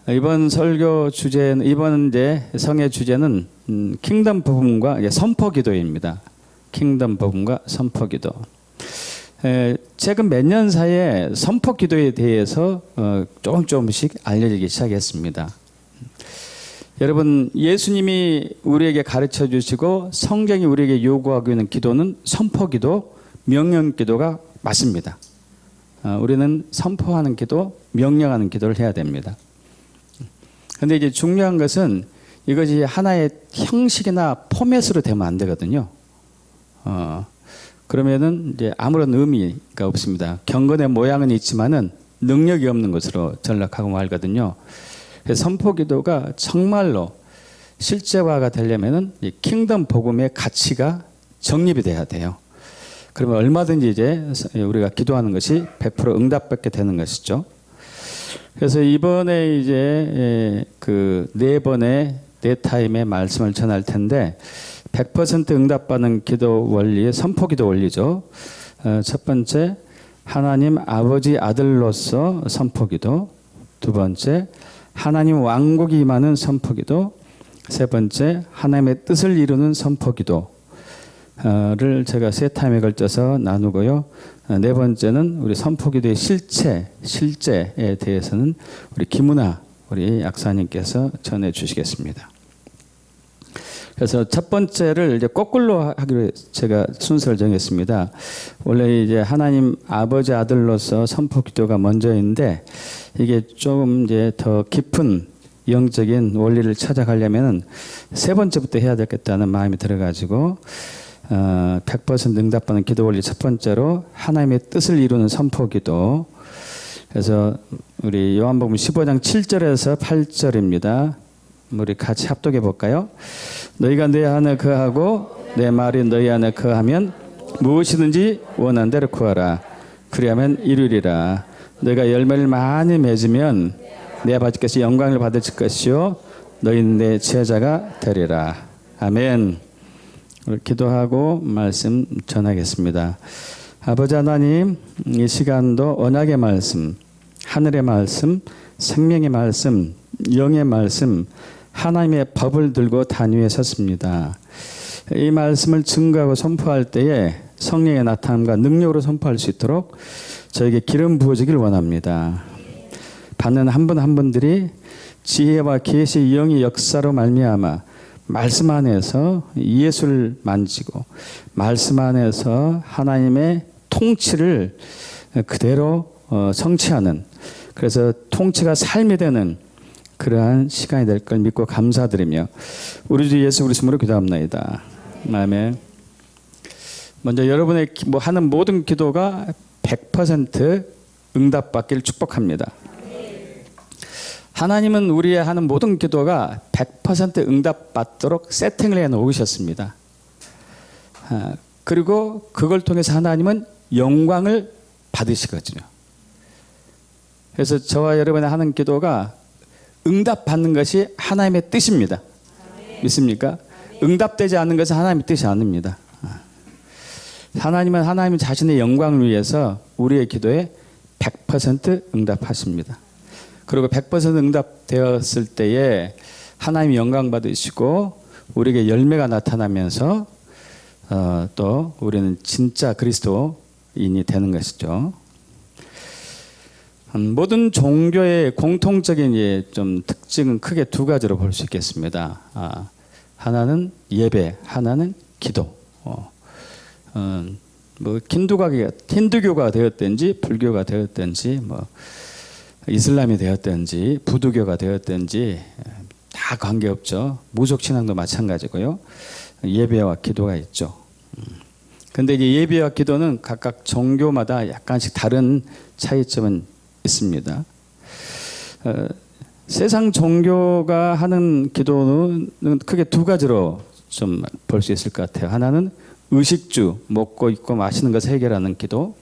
이번 설교 주제는, 이번 이제 성의 주제는 킹덤 복음과 선포 기도입니다. 킹덤 복음과 선포 기도. 최근 몇 년 사이에 선포 기도에 대해서 조금씩 알려지기 시작했습니다. 여러분, 예수님이 우리에게 가르쳐 주시고 성경이 우리에게 요구하고 있는 기도는 선포 기도, 명령 기도가 맞습니다. 우리는 선포하는 기도, 명령하는 기도를 해야 됩니다. 근데 이제 중요한 것은 이것이 하나의 형식이나 포맷으로 되면 안 되거든요. 그러면은 이제 아무런 의미가 없습니다. 경건의 모양은 있지만은 능력이 없는 것으로 전락하고 말거든요. 그래서 선포 기도가 정말로 실제화가 되려면은 이 킹덤 복음의 가치가 정립이 돼야 돼요. 그러면 얼마든지 이제 우리가 기도하는 것이 100% 응답받게 되는 것이죠. 그래서 이번에 이제 그 네 번의 네 타임의 말씀을 전할 텐데 100% 응답받는 기도 원리의 선포 기도 원리죠. 첫 번째, 하나님 아버지 아들로서 선포 기도. 두 번째, 하나님 왕국이 임하는 선포 기도. 세 번째, 하나님의 뜻을 이루는 선포 기도를 제가 세 타임에 걸쳐서 나누고요. 네 번째는 우리 선포 기도의 실제에 대해서는 우리 김은아 우리 약사님께서 전해 주시겠습니다. 그래서 첫 번째를 이제 거꾸로 하기로 제가 순서를 정했습니다. 원래 이제 하나님 아버지 아들로서 선포 기도가 먼저인데 이게 조금 이제 더 깊은 영적인 원리를 찾아가려면은 세 번째부터 해야 되겠다는 마음이 들어가지고 100% 응답받는 기도 원리 첫 번째로 하나님의 뜻을 이루는 선포 기도. 그래서 우리 요한복음 15장 7절에서 8절입니다. 우리 같이 합독해 볼까요? 너희가 내 안에 거하고 내 말이 너희 안에 거하면 무엇이든지 원하는 대로 구하라. 그리하면 이루리라. 너희가 열매를 많이 맺으면 내 아버지께서 영광을 받으실 것이요 너희는 내 제자가 되리라. 아멘. 기도하고 말씀 전하겠습니다. 아버지 하나님, 이 시간도 언약의 말씀, 하늘의 말씀, 생명의 말씀, 영의 말씀, 하나님의 법을 들고 단 위에 섰습니다. 이 말씀을 증거하고 선포할 때에 성령의 나타남과 능력으로 선포할 수 있도록 저에게 기름 부어지길 원합니다. 받는 한 분 한 분들이 지혜와 계시 영의 역사로 말미암아 말씀 안에서 예수를 만지고 말씀 안에서 하나님의 통치를 그대로 성취하는, 그래서 통치가 삶이 되는 그러한 시간이 될 걸 믿고 감사드리며 우리 주 예수 그리스도로 기도합나이다. 아멘. 먼저 여러분의 하는 모든 기도가 100% 응답받기를 축복합니다. 하나님은 우리의 하는 모든 기도가 100% 응답받도록 세팅을 해 놓으셨습니다. 그리고 그걸 통해서 하나님은 영광을 받으시거든요. 그래서 저와 여러분이 하는 기도가 응답받는 것이 하나님의 뜻입니다. 믿습니까? 응답되지 않는 것은 하나님의 뜻이 아닙니다. 하나님은 하나님 자신의 영광을 위해서 우리의 기도에 100% 응답하십니다. 그리고 100% 응답되었을 때에 하나님이 영광 받으시고 우리에게 열매가 나타나면서 또 우리는 진짜 그리스도인이 되는 것이죠. 모든 종교의 공통적인 좀 특징은 크게 두 가지로 볼 수 있겠습니다. 하나는 예배, 하나는 기도. 힌두교가 되었든지 불교가 되었든지 이슬람이 되었든지 부두교가 되었든지 다 관계없죠. 무속 신앙도 마찬가지고요. 예배와 기도가 있죠. 근데 이제 예배와 기도는 각각 종교마다 약간씩 다른 차이점은 있습니다. 세상 종교가 하는 기도는 크게 두 가지로 좀 볼 수 있을 것 같아요. 하나는 의식주, 먹고 입고 마시는 것을 해결하는 기도,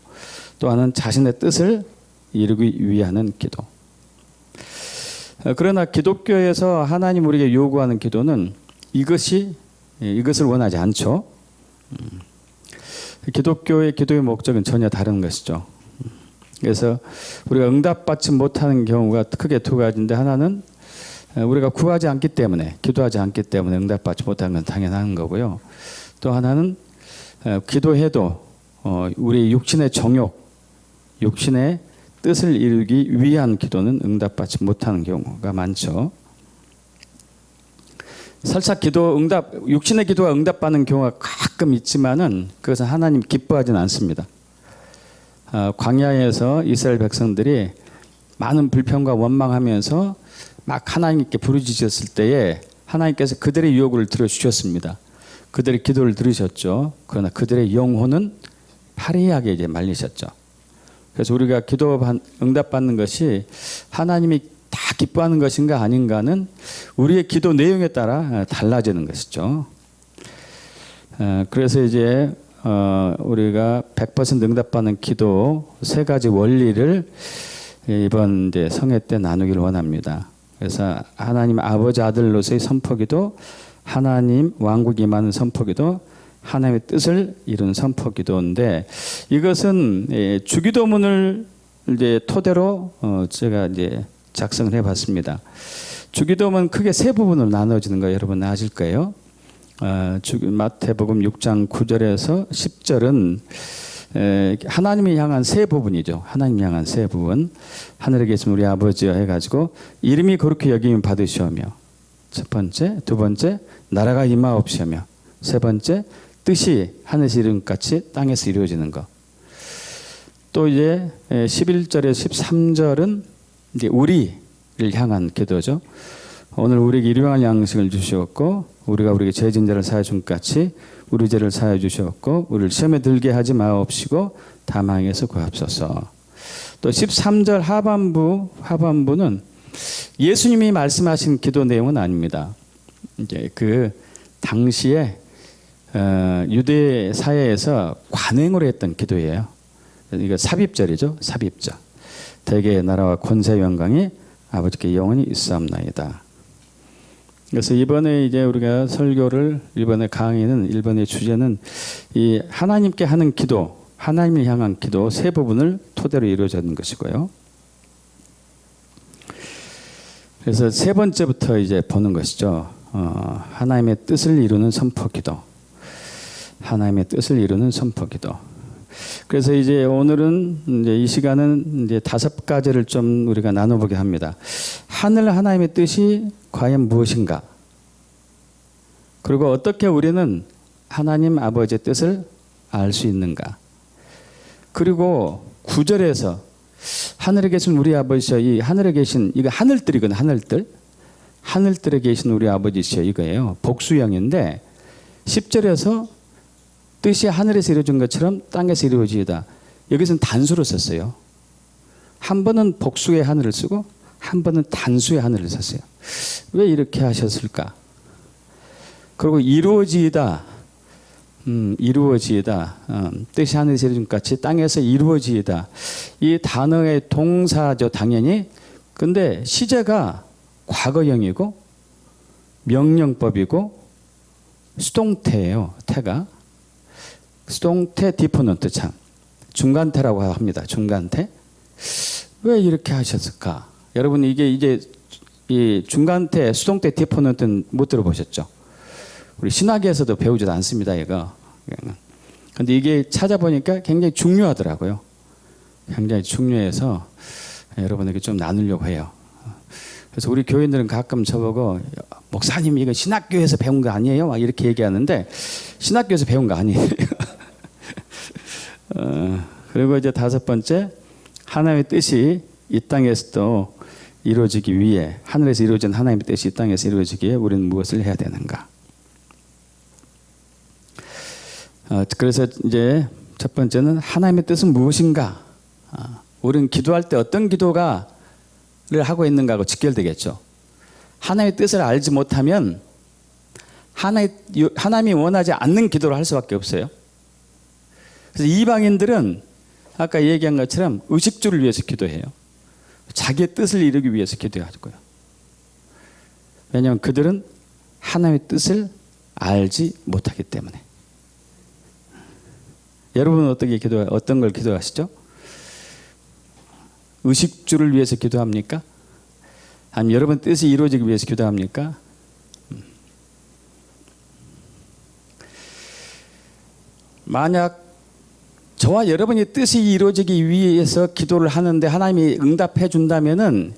또 하나는 자신의 뜻을 이루기 위하는 기도. 그러나 기독교에서 하나님 우리에게 요구하는 기도는 이것을 원하지 않죠. 기독교의 기도의 목적은 전혀 다른 것이죠. 그래서 우리가 응답받지 못하는 경우가 크게 두 가지인데, 하나는 우리가 구하지 않기 때문에, 기도하지 않기 때문에 응답받지 못하는 건 당연한 거고요. 또 하나는 기도해도 우리 육신의 정욕, 육신의 뜻을 이루기 위한 기도는 응답받지 못하는 경우가 많죠. 설사 육신의 기도가 응답받는 경우가 가끔 있지만은 그것은 하나님 기뻐하지는 않습니다. 광야에서 이스라엘 백성들이 많은 불평과 원망하면서 막 하나님께 부르짖었을 때에 하나님께서 그들의 유혹을 들어주셨습니다. 그들의 기도를 들으셨죠. 그러나 그들의 영혼은 파리하게 이제 말리셨죠. 그래서 우리가 기도 응답받는 것이 하나님이 다 기뻐하는 것인가 아닌가는 우리의 기도 내용에 따라 달라지는 것이죠. 그래서 이제 우리가 100% 응답받는 기도 세 가지 원리를 이번 이제 성회 때 나누기를 원합니다. 그래서 하나님 아버지 아들로서의 선포기도, 하나님 왕국이 임하는 선포기도, 하나님의 뜻을 이룬 선포기도인데, 이것은 주기도문을 이제 토대로 제가 이제 작성을 해봤습니다. 주기도문 크게 세 부분으로 나눠지는 거 여러분 아실 거예요. 마태복음 6장 9절에서 10절은 하나님이 향한 세 부분이죠. 하나님 향한 세 부분. 하늘에 계신 우리 아버지여 해가지고 이름이 거룩히 여김을 받으시오며, 첫 번째, 두 번째 나라가 임하옵시오며, 세 번째 뜻이 하늘에서 이룬 것 같이 땅에서 이루어지는 것. 또 이제 11절에서 13절은 이제 우리를 향한 기도죠. 오늘 우리에게 일용할 양식을 주시었고 우리가 우리에게 죄 진 자를 사하여 준 것 같이 우리 죄를 사하여 주시었고 우리를 시험에 들게 하지 마옵시고 다망에서 구하옵소서. 또 13절 하반부는 예수님이 말씀하신 기도 내용은 아닙니다. 이제 그 당시에 유대 사회에서 관행으로 했던 기도예요. 이거 삽입절이죠. 삽입절. 대개의 나라와 권세 영광이 아버지께 영원히 있사옵나이다. 그래서 이번에 이제 우리가 설교를 이번에 강의는 이번에 주제는 이 하나님께 하는 기도, 하나님을 향한 기도 세 부분을 토대로 이루어지는 것이고요. 그래서 세 번째부터 이제 보는 것이죠. 하나님의 뜻을 이루는 선포기도. 하나님의 뜻을 이루는 선포기도. 그래서 이제 오늘은 이제 이 시간은 이제 5가지를 좀 우리가 나눠보게 합니다. 하늘 하나님의 뜻이 과연 무엇인가? 그리고 어떻게 우리는 하나님 아버지의 뜻을 알 수 있는가? 그리고 9절에서 하늘에 계신 우리 아버지여, 이 하늘에 계신, 이거 하늘들이거든요. 하늘들에 계신 우리 아버지시여, 이거예요. 복수형인데 10절에서 뜻이 하늘에서 이루어진 것처럼 땅에서 이루어지이다. 여기서는 단수로 썼어요. 한 번은 복수의 하늘을 쓰고 한 번은 단수의 하늘을 썼어요. 왜 이렇게 하셨을까? 그리고 이루어지이다. 이루어지이다. 뜻이 하늘에서 이루어진 것 같이 땅에서 이루어지이다. 이 단어의 동사죠, 당연히. 근데 시제가 과거형이고 명령법이고 수동태예요. 태가. 수동태 디포넌트 참. 중간태라고 합니다. 중간태. 왜 이렇게 하셨을까? 여러분 이게 이제 이 중간태, 수동태 디포넌트는 못 들어보셨죠? 우리 신학에서도 배우지도 않습니다, 이거. 근데 이게 찾아보니까 굉장히 중요하더라고요. 굉장히 중요해서 여러분에게 좀 나누려고 해요. 그래서 우리 교인들은 가끔 저보고 목사님 이거 신학교에서 배운 거 아니에요? 막 이렇게 얘기하는데 신학교에서 배운 거 아니에요. 그리고 이제 5번째, 하나님의 뜻이 이 땅에서도 이루어지기 위해, 하늘에서 이루어진 하나님의 뜻이 이 땅에서 이루어지기 위해 우리는 무엇을 해야 되는가? 그래서 이제 첫 번째는 하나님의 뜻은 무엇인가? 우리는 기도할 때 어떤 기도를 하고 있는가 하고 직결되겠죠. 하나님의 뜻을 알지 못하면 하나님이 원하지 않는 기도를 할 수밖에 없어요. 그래서 이방인들은 아까 얘기한 것처럼 의식주를 위해서 기도해요. 자기의 뜻을 이루기 위해서 기도하고요. 왜냐하면 그들은 하나님의 뜻을 알지 못하기 때문에. 여러분은 어떤 걸 기도하시죠? 의식주를 위해서 기도합니까? 아니면 여러분 뜻이 이루어지기 위해서 기도합니까? 만약 저와 여러분이 뜻이 이루어지기 위해서 기도를 하는데 하나님이 응답해 준다면은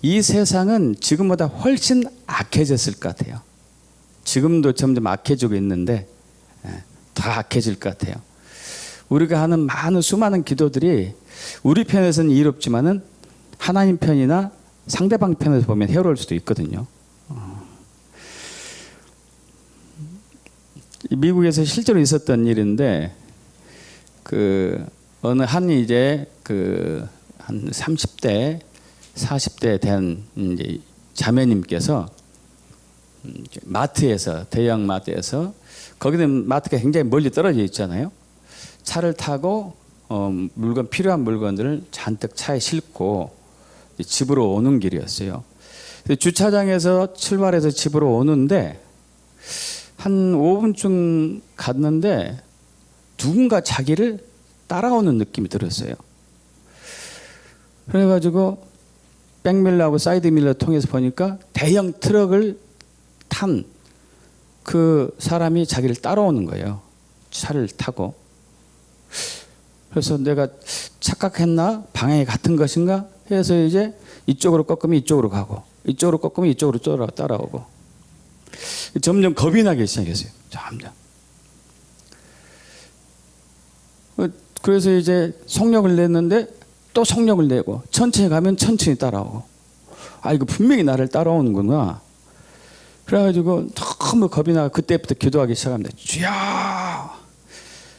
이 세상은 지금보다 훨씬 악해졌을 것 같아요. 지금도 점점 악해지고 있는데 더 악해질 것 같아요. 우리가 하는 많은 수많은 기도들이 우리 편에서는 이롭지만은 하나님 편이나 상대방 편에서 보면 해로울 수도 있거든요. 미국에서 실제로 있었던 일인데 어느 한 이제 한 30대 40대 된 이제 자매님께서 마트에서 대형 마트에서 거기는 마트가 굉장히 멀리 떨어져 있잖아요. 차를 타고 필요한 물건들을 잔뜩 차에 싣고 집으로 오는 길이었어요. 주차장에서 출발해서 집으로 오는데 한 5분쯤 갔는데 누군가 자기를 따라오는 느낌이 들었어요. 그래가지고 백밀러하고 사이드밀러 통해서 보니까 대형 트럭을 탄 그 사람이 자기를 따라오는 거예요. 차를 타고. 그래서 내가 착각했나? 방향이 같은 것인가? 해서 이제 이쪽으로 꺾으면 이쪽으로 가고 이쪽으로 꺾으면 이쪽으로 따라오고 점점 겁이 나기 시작했어요. 점점. 그래서 이제 속력을 냈는데 또 속력을 내고 천천히 가면 천천히 따라오고 이거 분명히 나를 따라오는구나. 그래가지고 너무 겁이 나서 그때부터 기도하기 시작합니다. 주여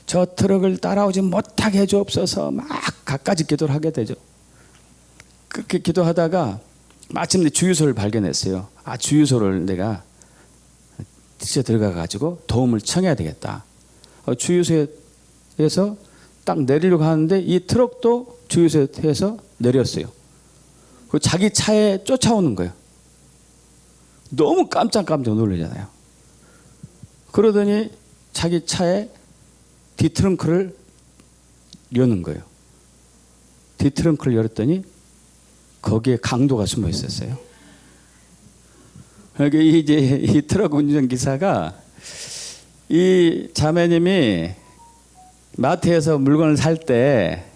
저 트럭을 따라오지 못하게 해주옵소서. 막 갖가지 기도를 하게 되죠. 그렇게 기도하다가 마침내 주유소를 발견했어요. 주유소를 내가 뒤져 들어가가지고 도움을 청해야 되겠다. 주유소에서 딱 내리려고 하는데 이 트럭도 주유소에서 내렸어요. 자기 차에 쫓아오는 거예요. 너무 깜짝 놀라잖아요. 그러더니 자기 차에 뒤트렁크를 여는 거예요. 뒤트렁크를 열었더니 거기에 강도가 숨어 있었어요. 여기 이제 이 트럭 운전기사가 이 자매님이 마트에서 물건을 살 때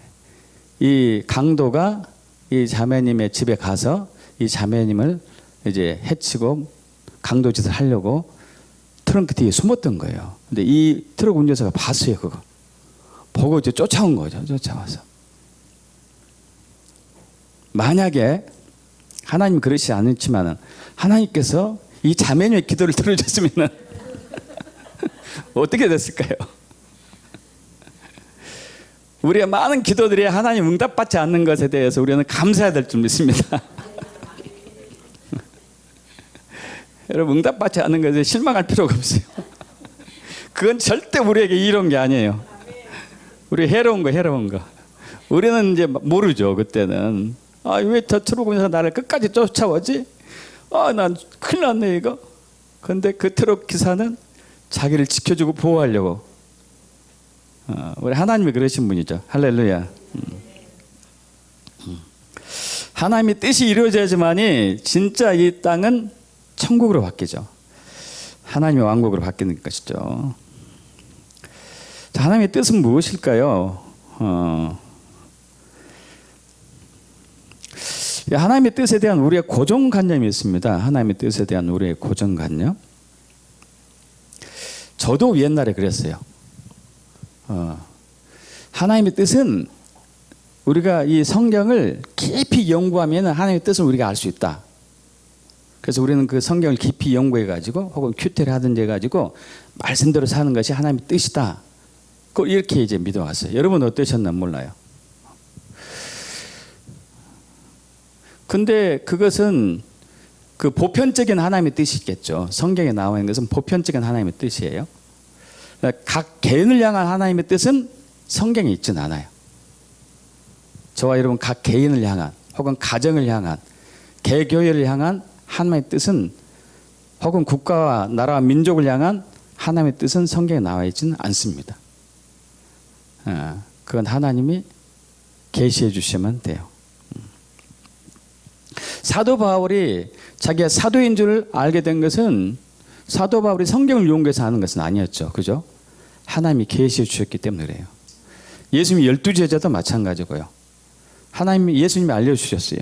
이 강도가 이 자매님의 집에 가서 이 자매님을 이제 해치고 강도 짓을 하려고 트렁크 뒤에 숨었던 거예요. 근데 이 트럭 운전사가 봤어요. 그거 보고 이제 쫓아온 거죠. 쫓아와서 만약에 하나님 그러시지 않지만은 하나님께서 이 자매님의 기도를 들어줬으면은 어떻게 됐을까요? 우리의 많은 기도들이 하나님 응답받지 않는 것에 대해서 우리는 감사해야 될 줄 믿습니다. 여러분 응답받지 않는 것에 실망할 필요가 없어요. 그건 절대 우리에게 이로운 게 아니에요. 우리 해로운 거. 우리는 이제 모르죠. 그때는 왜 저 트럭 운전사 나를 끝까지 쫓아오지? 난 큰일 났네 이거. 근데 그 트럭 기사는 자기를 지켜주고 보호하려고. 우리 하나님이 그러신 분이죠. 할렐루야. 하나님의 뜻이 이루어져야지만이 진짜 이 땅은 천국으로 바뀌죠. 하나님의 왕국으로 바뀌는 것이죠. 자, 하나님의 뜻은 무엇일까요? 하나님의 뜻에 대한 우리의 고정관념이 있습니다. 하나님의 뜻에 대한 우리의 고정관념. 저도 옛날에 그랬어요. 하나님의 뜻은 우리가 이 성경을 깊이 연구하면 하나님의 뜻을 우리가 알 수 있다. 그래서 우리는 그 성경을 깊이 연구해 가지고 혹은 큐티를 하든지 해 가지고 말씀대로 사는 것이 하나님의 뜻이다. 이렇게 이제 믿어왔어요. 여러분 어떠셨나 몰라요. 근데 그것은 그 보편적인 하나님의 뜻이겠죠. 성경에 나와 있는 것은 보편적인 하나님의 뜻이에요. 각 개인을 향한 하나님의 뜻은 성경에 있지는 않아요. 저와 여러분 각 개인을 향한 혹은 가정을 향한 개교회를 향한 하나님의 뜻은 혹은 국가와 나라와 민족을 향한 하나님의 뜻은 성경에 나와 있지는 않습니다. 그건 하나님이 계시해 주시면 돼요. 사도 바울이 자기가 사도인 줄 알게 된 것은 사도 바울이 성경을 연구해서 하는 것은 아니었죠. 그죠? 하나님이 계시해 주셨기 때문에 그래요. 예수님이 12제자도 마찬가지고요. 예수님이 알려주셨어요.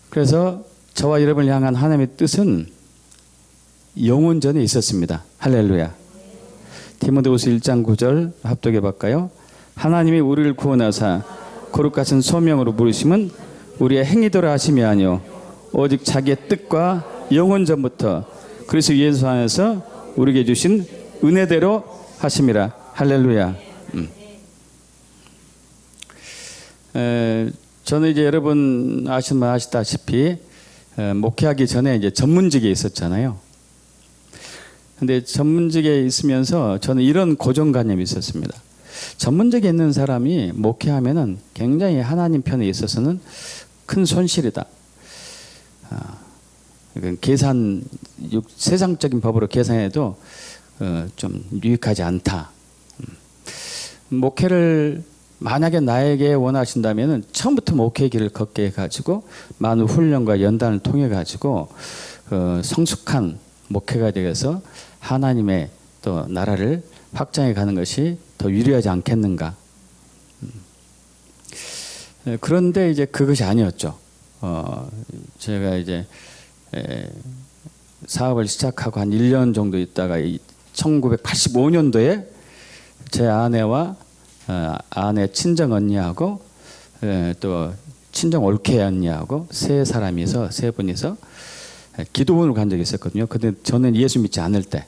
그래서 저와 여러분을 향한 하나님의 뜻은 영원전에 있었습니다. 할렐루야. 디모데후서 1장 9절 합독해 볼까요? 하나님이 우리를 구원하사 거룩하신 소명으로 부르심은 우리의 행위대로 하심이 아니요 오직 자기의 뜻과 영원전부터 그리스도 예수 안에서 우리에게 주신 은혜대로 하심이라. 할렐루야. 저는 이제 여러분 아시다시피 목회하기 전에 이제 전문직에 있었잖아요. 근데 전문직에 있으면서 저는 이런 고정관념이 있었습니다. 전문직에 있는 사람이 목회하면은 굉장히 하나님 편에 있어서는 큰 손실이다. 계산, 세상적인 법으로 계산해도 좀 유익하지 않다. 목회를 만약에 나에게 원하신다면은 처음부터 목회 길을 걷게 해가지고 많은 훈련과 연단을 통해 가지고 성숙한 목회가 되어서 하나님의 또 나라를 확장해 가는 것이 더 유리하지 않겠는가. 그런데 이제 그것이 아니었죠. 제가 이제 사업을 시작하고 한 1년 정도 있다가 1985년도에 제 아내와 아내 친정 언니하고 또 친정 올케 언니하고 세 분이서 기도원을 간 적이 있었거든요. 근데 저는 예수 믿지 않을 때.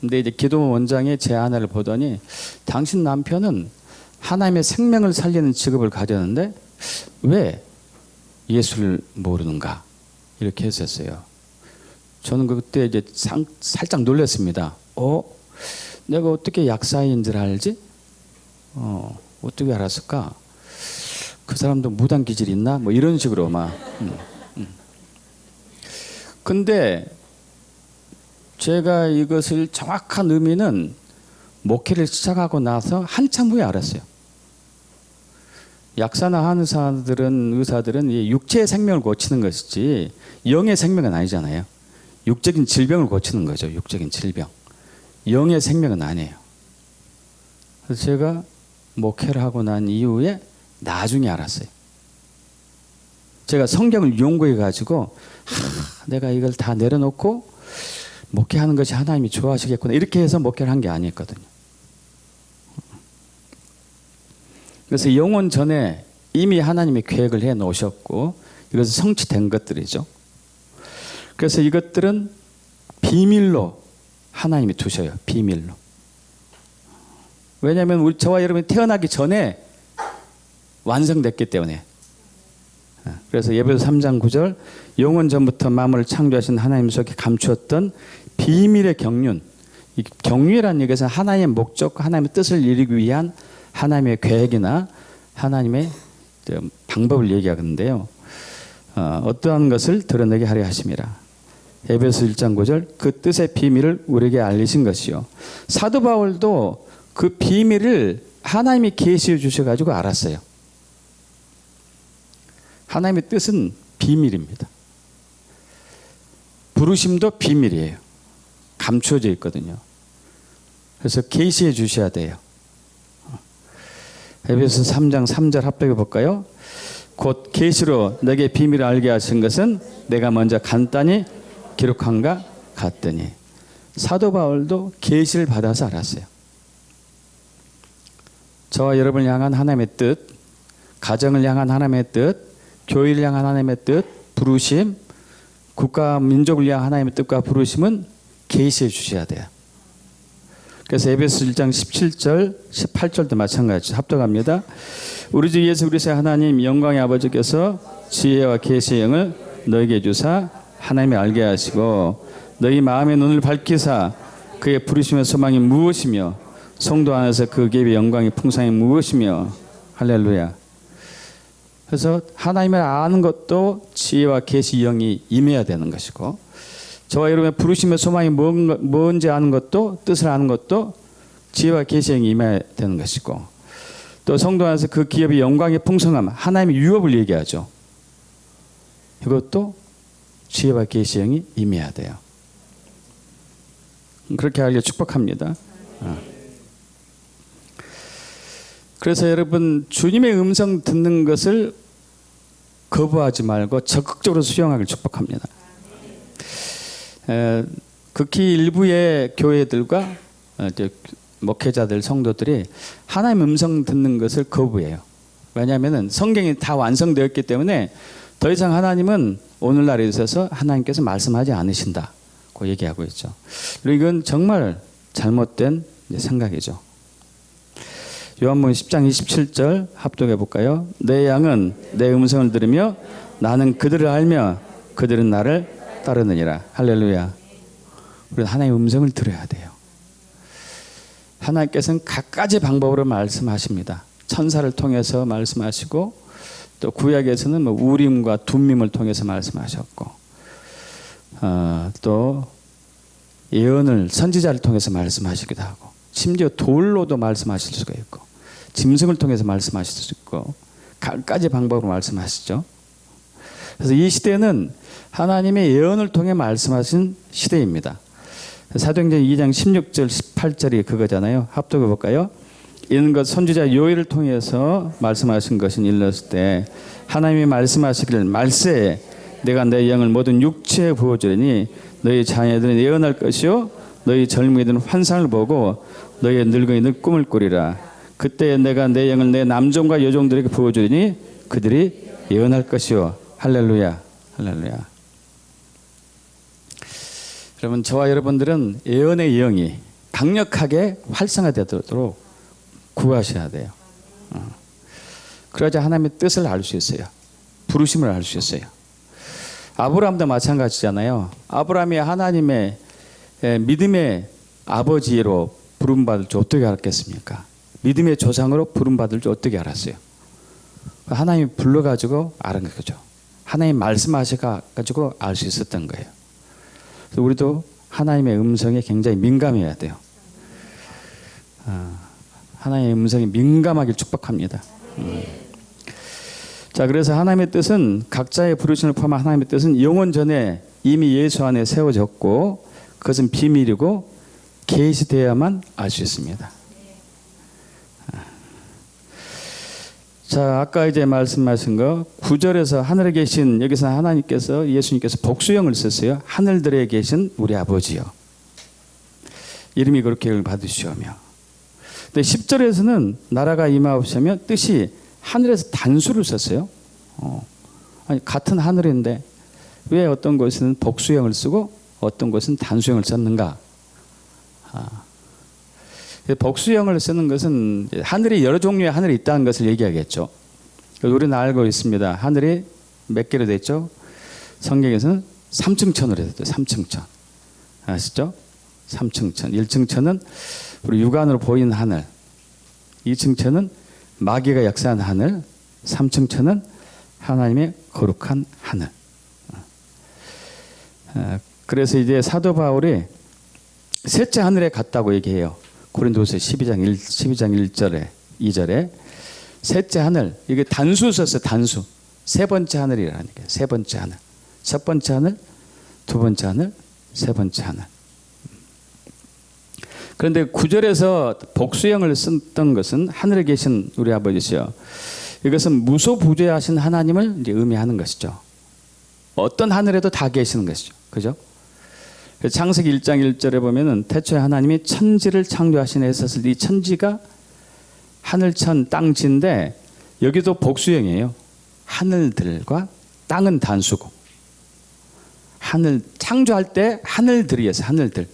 근데 이제 기도원 원장이 제 아내를 보더니 당신 남편은 하나님의 생명을 살리는 직업을 가졌는데 왜 예수를 모르는가? 이렇게 했었어요. 저는 그때 이제 살짝 놀랐습니다. 내가 어떻게 약사인 줄 알지? 어떻게 알았을까? 그 사람도 무당 기질 있나? 뭐 이런 식으로 막. 근데 제가 이것을 정확한 의미는 목회를 시작하고 나서 한참 후에 알았어요. 약사나 의사들은 육체의 생명을 고치는 것이지 영의 생명은 아니잖아요. 육적인 질병을 고치는 거죠. 육적인 질병. 영의 생명은 아니에요. 그래서 제가 목회를 하고 난 이후에 나중에 알았어요. 제가 성경을 연구해 가지고 내가 이걸 다 내려놓고 목회하는 것이 하나님이 좋아하시겠구나 이렇게 해서 목회를 한 게 아니었거든요. 그래서 영원 전에 이미 하나님이 계획을 해 놓으셨고 이것은 성취된 것들이죠. 그래서 이것들은 비밀로 하나님이 두셔요. 비밀로. 왜냐하면 저와 여러분이 태어나기 전에 완성됐기 때문에. 그래서 예배서 3장 9절 영원 전부터 만물을 창조하신 하나님 속에 감추었던 비밀의 경륜. 이 경륜이라는 얘기는 하나님의 목적과 하나님의 뜻을 이루기 위한 하나님의 계획이나 하나님의 방법을 얘기하는데요. 어떠한 것을 드러내게 하려 하심이라. 에베소 1장 9절 그 뜻의 비밀을 우리에게 알리신 것이요. 사도 바울도 그 비밀을 하나님이 계시해 주셔가지고 알았어요. 하나님의 뜻은 비밀입니다. 부르심도 비밀이에요. 감추어져 있거든요. 그래서 계시해 주셔야 돼요. 에베소 3장 3절 합독해 볼까요? 곧 계시로 내게 비밀을 알게 하신 것은 내가 먼저 간단히 기록한가 같더니. 사도 바울도 계시를 받아서 알았어요. 저와 여러분을 향한 하나님의 뜻, 가정을 향한 하나님의 뜻, 교회를 향한 하나님의 뜻, 부르심, 국가 민족을 향한 하나님의 뜻과 부르심은 계시해 주셔야 돼요. 그래서 에베소 1장 17절, 18절도 마찬가지죠. 합독합니다. 우리 주 예수 그리스도의 하나님 영광의 아버지께서 지혜와 계시의 영을 너에게 주사 하나님이 알게 하시고 너희 마음의 눈을 밝히사 그의 부르심의 소망이 무엇이며 성도 안에서 그 계획의 영광의 풍성이 무엇이며. 할렐루야. 그래서 하나님을 아는 것도 지혜와 계시 영이 임해야 되는 것이고 저와 여러분의 부르심의 소망이 뭔지 아는 것도 뜻을 아는 것도 지혜와 계시 영이 임해야 되는 것이고 또 성도 안에서 그 기업의 영광의 풍성함, 하나님의 유업을 얘기하죠. 이것도 지혜와 계시의 영이 임해야 돼요. 그렇게 하길 축복합니다. 그래서 여러분, 주님의 음성 듣는 것을 거부하지 말고 적극적으로 수용하길 축복합니다. 극히 일부의 교회들과 목회자들, 성도들이 하나님의 음성 듣는 것을 거부해요. 왜냐하면 성경이 다 완성되었기 때문에 더 이상 하나님은 오늘날에 있어서 하나님께서 말씀하지 않으신다고 얘기하고 있죠. 그리고 이건 정말 잘못된 생각이죠. 요한복음 10장 27절 합독해 볼까요? 내 양은 내 음성을 들으며 나는 그들을 알며 그들은 나를 따르느니라. 할렐루야. 우리는 하나님의 음성을 들어야 돼요. 하나님께서는 갖가지 방법으로 말씀하십니다. 천사를 통해서 말씀하시고, 또 구약에서는 우림과 둠밈을 통해서 말씀하셨고, 또 예언을 선지자를 통해서 말씀하시기도 하고, 심지어 돌로도 말씀하실 수가 있고, 짐승을 통해서 말씀하실 수 있고, 갖가지 방법으로 말씀하시죠. 그래서 이 시대는 하나님의 예언을 통해 말씀하신 시대입니다. 사도행전 2장 16절 18절이 그거잖아요. 합독해 볼까요? 이는 것 선지자 요엘을 통해서 말씀하신 것은 일렀을 때 하나님이 말씀하시기를 말세에 내가 내 영을 모든 육체에 부어주리니 너희 자녀들은 예언할 것이요 너희 젊은이들은 환상을 보고 너희 늙은이들은 꿈을 꾸리라. 그때 내가 내 영을 내 남종과 여종들에게 부어주리니 그들이 예언할 것이요. 할렐루야. 할렐루야. 여러분, 저와 여러분들은 예언의 영이 강력하게 활성화되도록 구하셔야 돼요. 그래야 하나님의 뜻을 알 수 있어요. 부르심을 알 수 있어요. 아브라함도 마찬가지잖아요. 아브라함이 하나님의 믿음의 아버지로 부름받을 줄 어떻게 알았겠습니까? 믿음의 조상으로 부름받을 줄 어떻게 알았어요? 하나님이 불러가지고 알은 거죠. 하나님 말씀하셔가지고 알 수 있었던 거예요. 그래서 우리도 하나님의 음성에 굉장히 민감해야 돼요. 하나님의 음성에 민감하길 축복합니다. 자, 그래서 하나님의 뜻은 각자의 부르심을 포함한 하나님의 뜻은 영원 전에 이미 예수 안에 세워졌고 그것은 비밀이고 계시되어야만 알 수 있습니다. 자, 아까 이제 말씀하신 거 9절에서 하늘에 계신, 여기서 하나님께서, 예수님께서 복수형을 썼어요. 하늘들에 계신 우리 아버지요. 이름이 그렇게 받으시오며. 근데 10절에서는 나라가 임하옵시며 뜻이 하늘에서 단수를 썼어요. 아니, 같은 하늘인데 왜 어떤 곳은 복수형을 쓰고 어떤 곳은 단수형을 썼는가? 복수형을 쓰는 것은 하늘이 여러 종류의 하늘이 있다는 것을 얘기하겠죠. 우리는 알고 있습니다. 하늘이 몇 개로 됐죠? 성경에서는 3층천으로 됐죠. 3층천. 아시죠? 3층천. 1층천은 우리 육안으로 보이는 하늘. 2층천은 마귀가 역사한 하늘. 3층천은 하나님의 거룩한 하늘. 그래서 이제 사도 바울이 셋째 하늘에 갔다고 얘기해요. 고린도서 12장 1절에 2절에 셋째 하늘, 이게 단수 썼어요. 단수. 세 번째 하늘이라니까요. 세 번째 하늘. 첫 번째 하늘, 두 번째 하늘, 세 번째 하늘. 그런데 9절에서 복수형을 썼던 것은 하늘에 계신 우리 아버지시여. 이것은 무소부재하신 하나님을 이제 의미하는 것이죠. 어떤 하늘에도 다 계시는 것이죠. 그죠? 창세기 1장 1절에 보면은 태초에 하나님이 천지를 창조하신 데 있어서 이 천지가 하늘천 땅지인데 여기도 복수형이에요. 하늘들과 땅은 단수고 하늘 창조할 때 하늘들이었어요. 하늘들.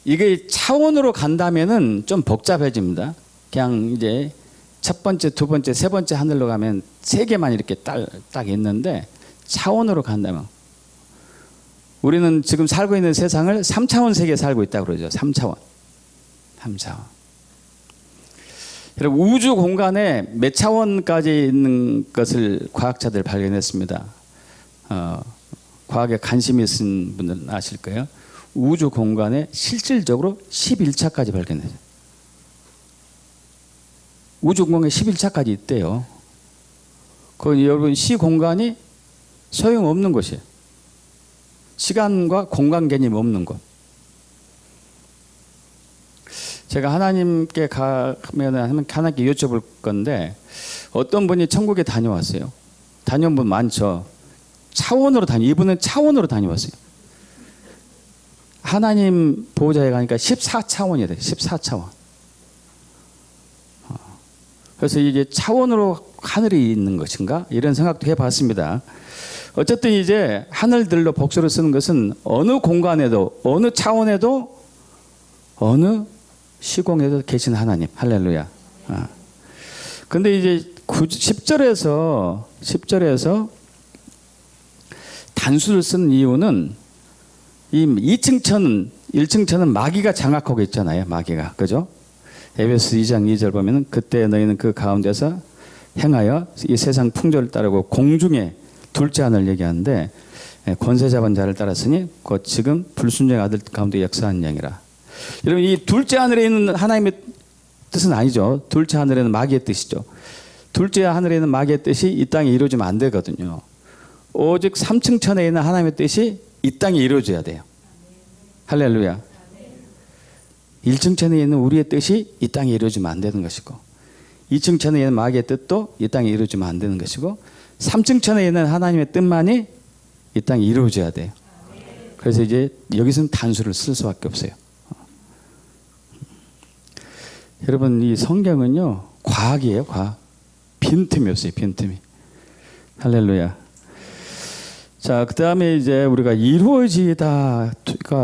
이게 차원으로 간다면은 좀 복잡해집니다. 그냥 이제 첫 번째, 두 번째, 세 번째 하늘로 가면 세 개만 이렇게 딱 있는데 차원으로 간다면 우리는 지금 살고 있는 세상을 3차원 세계에 살고 있다고 그러죠. 3차원. 여러분, 우주 공간에 몇 차원까지 있는 것을 과학자들 발견했습니다. 과학에 관심이 있는 분들은 아실 거예요. 우주 공간에 실질적으로 11차까지 발견했어요. 우주 공간에 11차까지 있대요. 그건 여러분 시공간이 소용없는 곳이에요. 시간과 공간 개념이 없는 곳. 제가 하나님께 가면 하나님께 여쭤볼 건데 어떤 분이 천국에 다녀왔어요. 다녀온 분 많죠. 이분은 차원으로 다녀왔어요. 하나님 보호자에 가니까 14차원이 돼요. 14차원. 그래서 이게 차원으로 하늘이 있는 것인가? 이런 생각도 해봤습니다. 어쨌든 이제 하늘들로 복수를 쓰는 것은 어느 공간에도, 어느 차원에도, 어느 시공에도 계신 하나님. 할렐루야. 근데 이제 10절에서 단수를 쓴 이유는 이 2층 천은 1층 천은 마귀가 장악하고 있잖아요. 마귀가. 그죠? 에베소 2장 2절 보면은 그때 너희는 그 가운데서 행하여 이 세상 풍조를 따르고 공중에 둘째 하늘 얘기하는데 권세 잡은 자를 따랐으니 곧 지금 불순종의 아들 가운데 역사한 양이라. 여러분 이 둘째 하늘에 있는 하나님의 뜻은 아니죠. 둘째 하늘에는 마귀의 뜻이죠. 둘째 하늘에 있는 마귀의 뜻이 이 땅에 이루어지면 안 되거든요. 오직 3층 천에 있는 하나님의 뜻이 이 땅에 이루어져야 돼요. 할렐루야. 1층 천에 있는 우리의 뜻이 이 땅에 이루어지면 안 되는 것이고 2층 천에 있는 마귀의 뜻도 이 땅에 이루어지면 안 되는 것이고 3층 천에 있는 하나님의 뜻만이 이 땅에 이루어져야 돼요. 그래서 이제 여기서는 단수를 쓸 수밖에 없어요. 여러분 이 성경은요 과학이에요. 과학. 빈틈이 없어요. 빈틈이. 할렐루야. 자, 그 다음에 이제 우리가 이루어지다가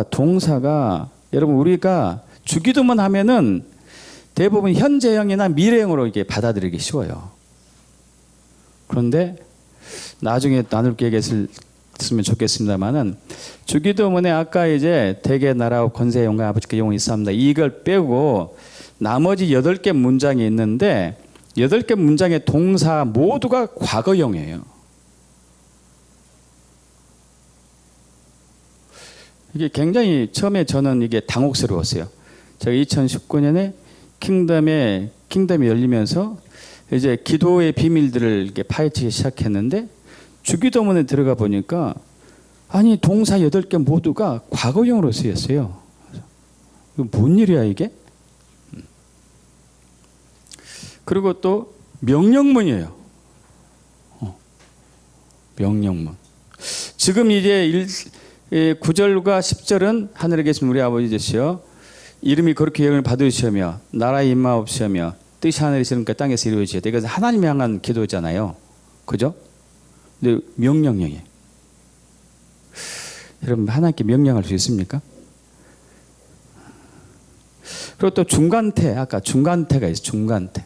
동사가 여러분 우리가 주기도만 하면은 대부분 현재형이나 미래형으로 이렇게 받아들이기 쉬워요. 그런데 나중에 나눌 계획이 있으면 좋겠습니다만은 주기도문에 아까 이제 대개 나라와 권세 영광 아버지께 영원히 있사옵나다 이걸 빼고 나머지 8개 문장이 있는데 8개 문장의 동사 모두가 과거형이에요. 이게 굉장히 처음에 저는 이게 당혹스러웠어요. 제가 2019년에 킹덤이 열리면서 이제 기도의 비밀들을 이렇게 파헤치기 시작했는데 주기도문에 들어가 보니까 아니 동사 8개 모두가 과거형으로 쓰였어요. 이거 뭔 일이야 이게? 그리고 또 명령문이에요. 명령문. 지금 이제 9절과 10절은 하늘에 계신 우리 아버지 되시여 이름이 그렇게 영을 받으시며 나라의 임하옵시며 뜻이 하늘에서 이루니까 땅에서 이루어지야 돼. 이것은 하나님 향한 기도잖아요. 그죠? 근데 명령형이에요. 여러분 하나님께 명령할 수 있습니까? 그리고 또 중간태. 아까 중간태가 있어요. 중간태.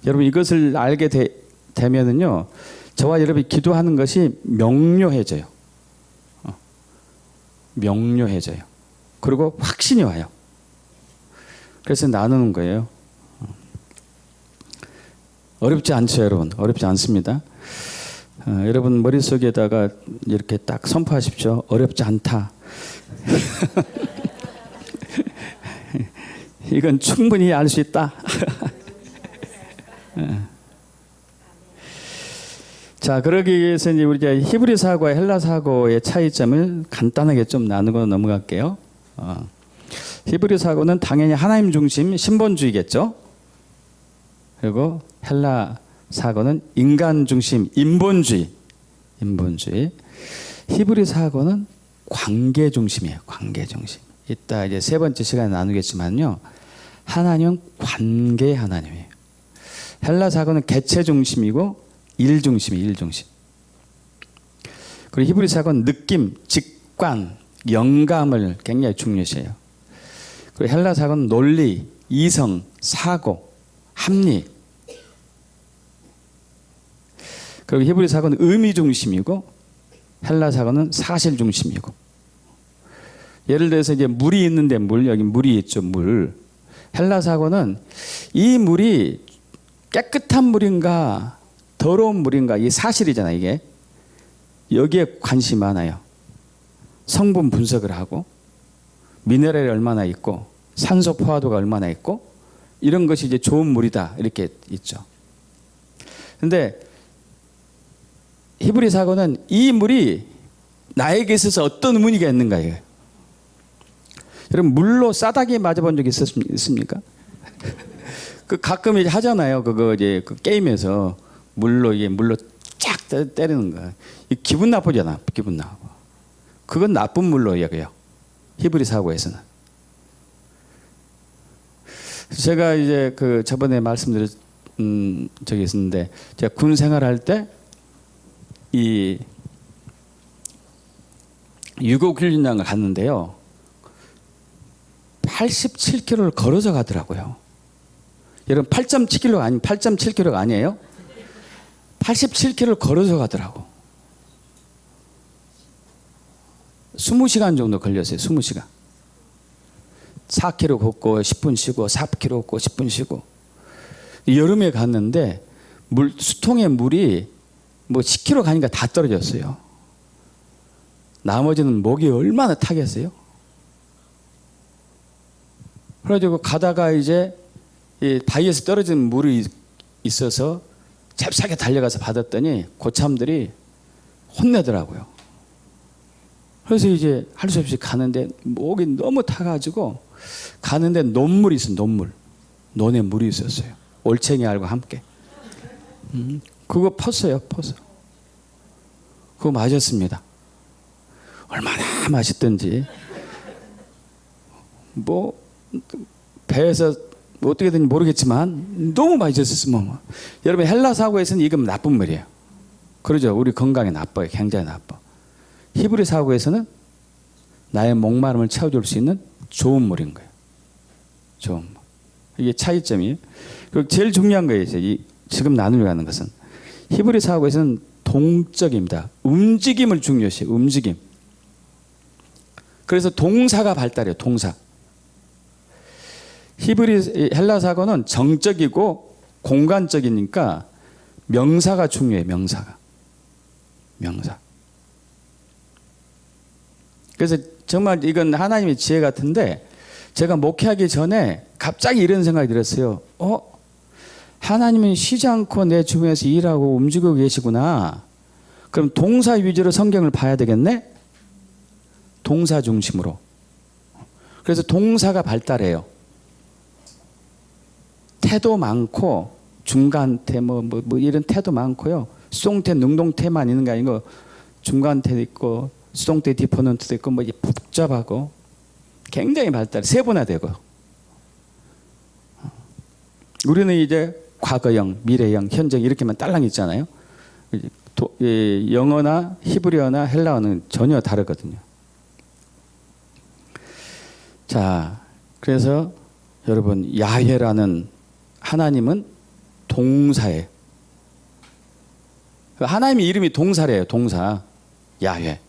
여러분 이것을 알게 되면은요 저와 여러분이 기도하는 것이 명료해져요. 명료해져요. 그리고 확신이 와요. 그래서 나누는 거예요. 어렵지 않죠, 여러분? 어렵지 않습니다. 여러분 머릿속에다가 이렇게 딱 선포하십시오. 어렵지 않다. 이건 충분히 알 수 있다. 자, 그러기 위해서 이제 우리가 히브리 사고와 헬라 사고의 차이점을 간단하게 좀 나누고 넘어갈게요. 히브리 사고는 당연히 하나님 중심 신본주의겠죠. 그리고 헬라 사고는 인간 중심 인본주의. 히브리 사고는 관계 중심이에요. 관계 중심. 이따 이제 세 번째 시간에 나누겠지만요. 하나님은 관계 하나님이에요. 헬라 사고는 개체 중심이고 일 중심. 그리고 히브리 사고는 느낌, 직관, 영감을 굉장히 중요시해요. 그리고 헬라 사고는 논리, 이성, 사고, 합리. 그리고 히브리 사고는 의미 중심이고 헬라 사고는 사실 중심이고. 예를 들어서 이제 물이 있는데 여기 물이 있죠, 물. 헬라 사고는 이 물이 깨끗한 물인가 더러운 물인가 이 사실이잖아요. 이게 여기에 관심이 많아요. 성분 분석을 하고 미네랄이 얼마나 있고 산소 포화도가 얼마나 있고 이런 것이 이제 좋은 물이다 이렇게 있죠. 근데 히브리 사고는 이 물이 나에게 있어서 어떤 의미가 있는가요? 여러분 물로 싸다기 맞아본 적 있습니까? 그 가끔 이제 하잖아요. 그거 이제 그 게임에서 물로 쫙 때리는 거. 기분 나쁘잖아. 기분 나빠. 그건 나쁜 물로 여겨요. 히브리 사고에서는. 제가 이제 그 저번에 말씀드린 적이 있었는데 제가 군 생활할 때 이 유교 훈련장을 갔는데요. 87km를 걸어서 가더라고요. 여러분 8.7km가 아니에요? 87km를 걸어서 가더라고. 20시간 정도 걸렸어요. 20시간. 4km 걷고 10분 쉬고 4km 걷고 10분 쉬고. 여름에 갔는데 수통에 물이 뭐 10km 가니까 다 떨어졌어요. 나머지는 목이 얼마나 타겠어요? 그래가지고 가다가 이제 이 바위에서 떨어진 물이 있어서 잽싸게 달려가서 받았더니 고참들이 혼내더라고요. 그래서 이제 할 수 없이 가는데 목이 너무 타가지고 가는데 논물이 있어요. 논에 물이 있었어요. 올챙이 알과 함께. 그거 퍼서. 그거 마셨습니다. 얼마나 맛있던지. 뭐 배에서 어떻게 된지 모르겠지만 너무 맛있었어요. 여러분 헬라 사고에서는 이건 나쁜 물이에요. 그러죠. 우리 건강에 나빠요. 굉장히 나빠. 히브리 사고에서는 나의 목마름을 채워줄 수 있는 좋은 물인 거예요. 좋은 물. 이게 차이점이에요. 그리고 제일 중요한 거예요. 지금 나누려 하는 것은 히브리 사고에서는 동적입니다. 움직임을 중요시해요. 움직임. 그래서 동사가 발달해요. 동사. 헬라 사고는 정적이고 공간적이니까 명사가 중요해요. 명사. 그래서 정말 이건 하나님의 지혜 같은데 제가 목회하기 전에 갑자기 이런 생각이 들었어요. 하나님은 쉬지 않고 내 주변에서 일하고 움직이고 계시구나. 그럼 동사 위주로 성경을 봐야 되겠네? 동사 중심으로. 그래서 동사가 발달해요. 태도 많고 중간태 뭐 이런 태도 많고요. 수동태 능동태만 있는 게 아니고 중간태도 있고 수동태 디퍼넌트도 있고 뭐 복잡하고 굉장히 발달해. 세분화되고. 우리는 이제 과거형, 미래형, 현재형 이렇게만 딸랑 있잖아요. 영어나 히브리어나 헬라어는 전혀 다르거든요. 자, 그래서 여러분 야훼라는 하나님은 동사예요. 하나님의 이름이 동사래요. 동사. 야훼.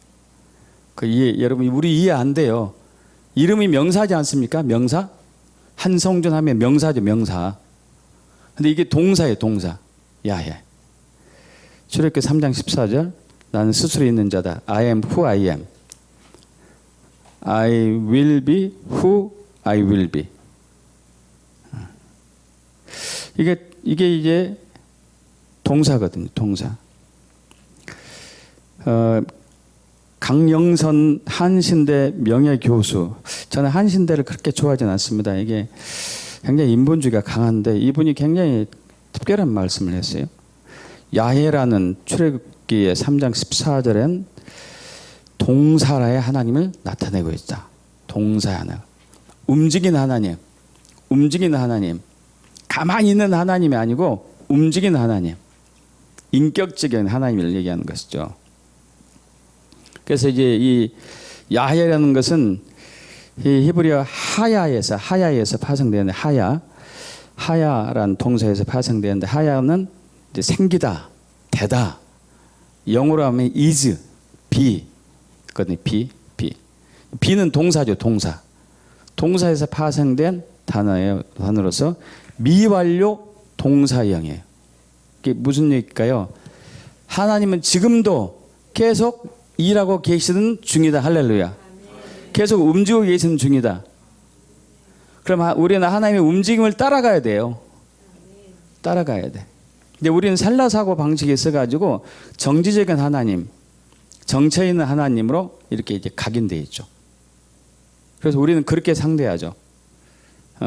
여러분 우리 이해 안 돼요. 이름이 명사지 않습니까? 명사? 한성준 하면 명사죠. 명사. 근데 이게 동사예요. 동사. 야훼. 출애굽기 3장 14절 나는 스스로 있는 자다. I am who I am. I will be who I will be. 이게 이제 동사거든요. 동사. 강영선 한신대 명예교수. 저는 한신대를 그렇게 좋아하지는 않습니다. 이게 굉장히 인본주의가 강한데 이분이 굉장히 특별한 말씀을 했어요. 야훼라는 출애굽기의 3장 14절엔 동사라의 하나님을 나타내고 있다. 동사의 하나님. 움직이는 하나님. 움직이는 하나님. 가만히 있는 하나님이 아니고 움직이는 하나님. 인격적인 하나님을 얘기하는 것이죠. 그래서 이제 이 야훼라는 것은 이 히브리어 하야에서 파생되는데 하야란 동사에서 파생되는데 하야는 이제 생기다, 되다. 영어로 하면 is, be. 거든요. be. be는 동사죠. 동사. 동사에서 파생된 단어로서 미완료 동사형이에요. 이게 무슨 얘기일까요? 하나님은 지금도 계속 일하고 계시는 중이다. 할렐루야. 계속 움직이고 계시는 중이다. 그럼 우리는 하나님의 움직임을 따라가야 돼요. 따라가야 돼. 근데 우리는 살라사고 방식이 있어가지고 정지적인 하나님, 정처 있는 하나님으로 이렇게 이제 각인돼 있죠. 그래서 우리는 그렇게 상대하죠.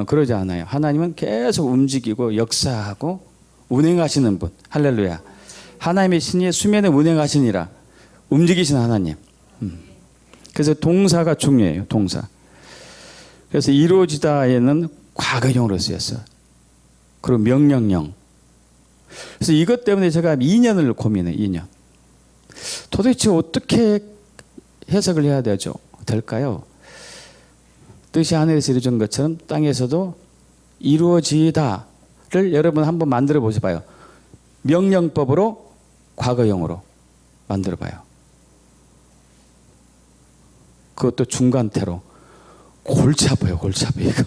그러지 않아요. 하나님은 계속 움직이고 역사하고 운행하시는 분. 할렐루야. 하나님의 신이 수면에 운행하시니라. 움직이신 하나님. 그래서 동사가 중요해요. 동사. 그래서 이루어지다에는 과거형으로 쓰였어요. 그리고 명령형. 그래서 이것 때문에 제가 2년을 고민해요. 2년. 도대체 어떻게 해석을 해야 될까요? 뜻이 하늘에서 이루어진 것처럼 땅에서도 이루어지다를 여러분 한번 만들어 보셔봐요. 명령법으로 과거형으로 만들어 봐요. 그것도 중간태로. 골치 아파요. 골치 아파요. 이거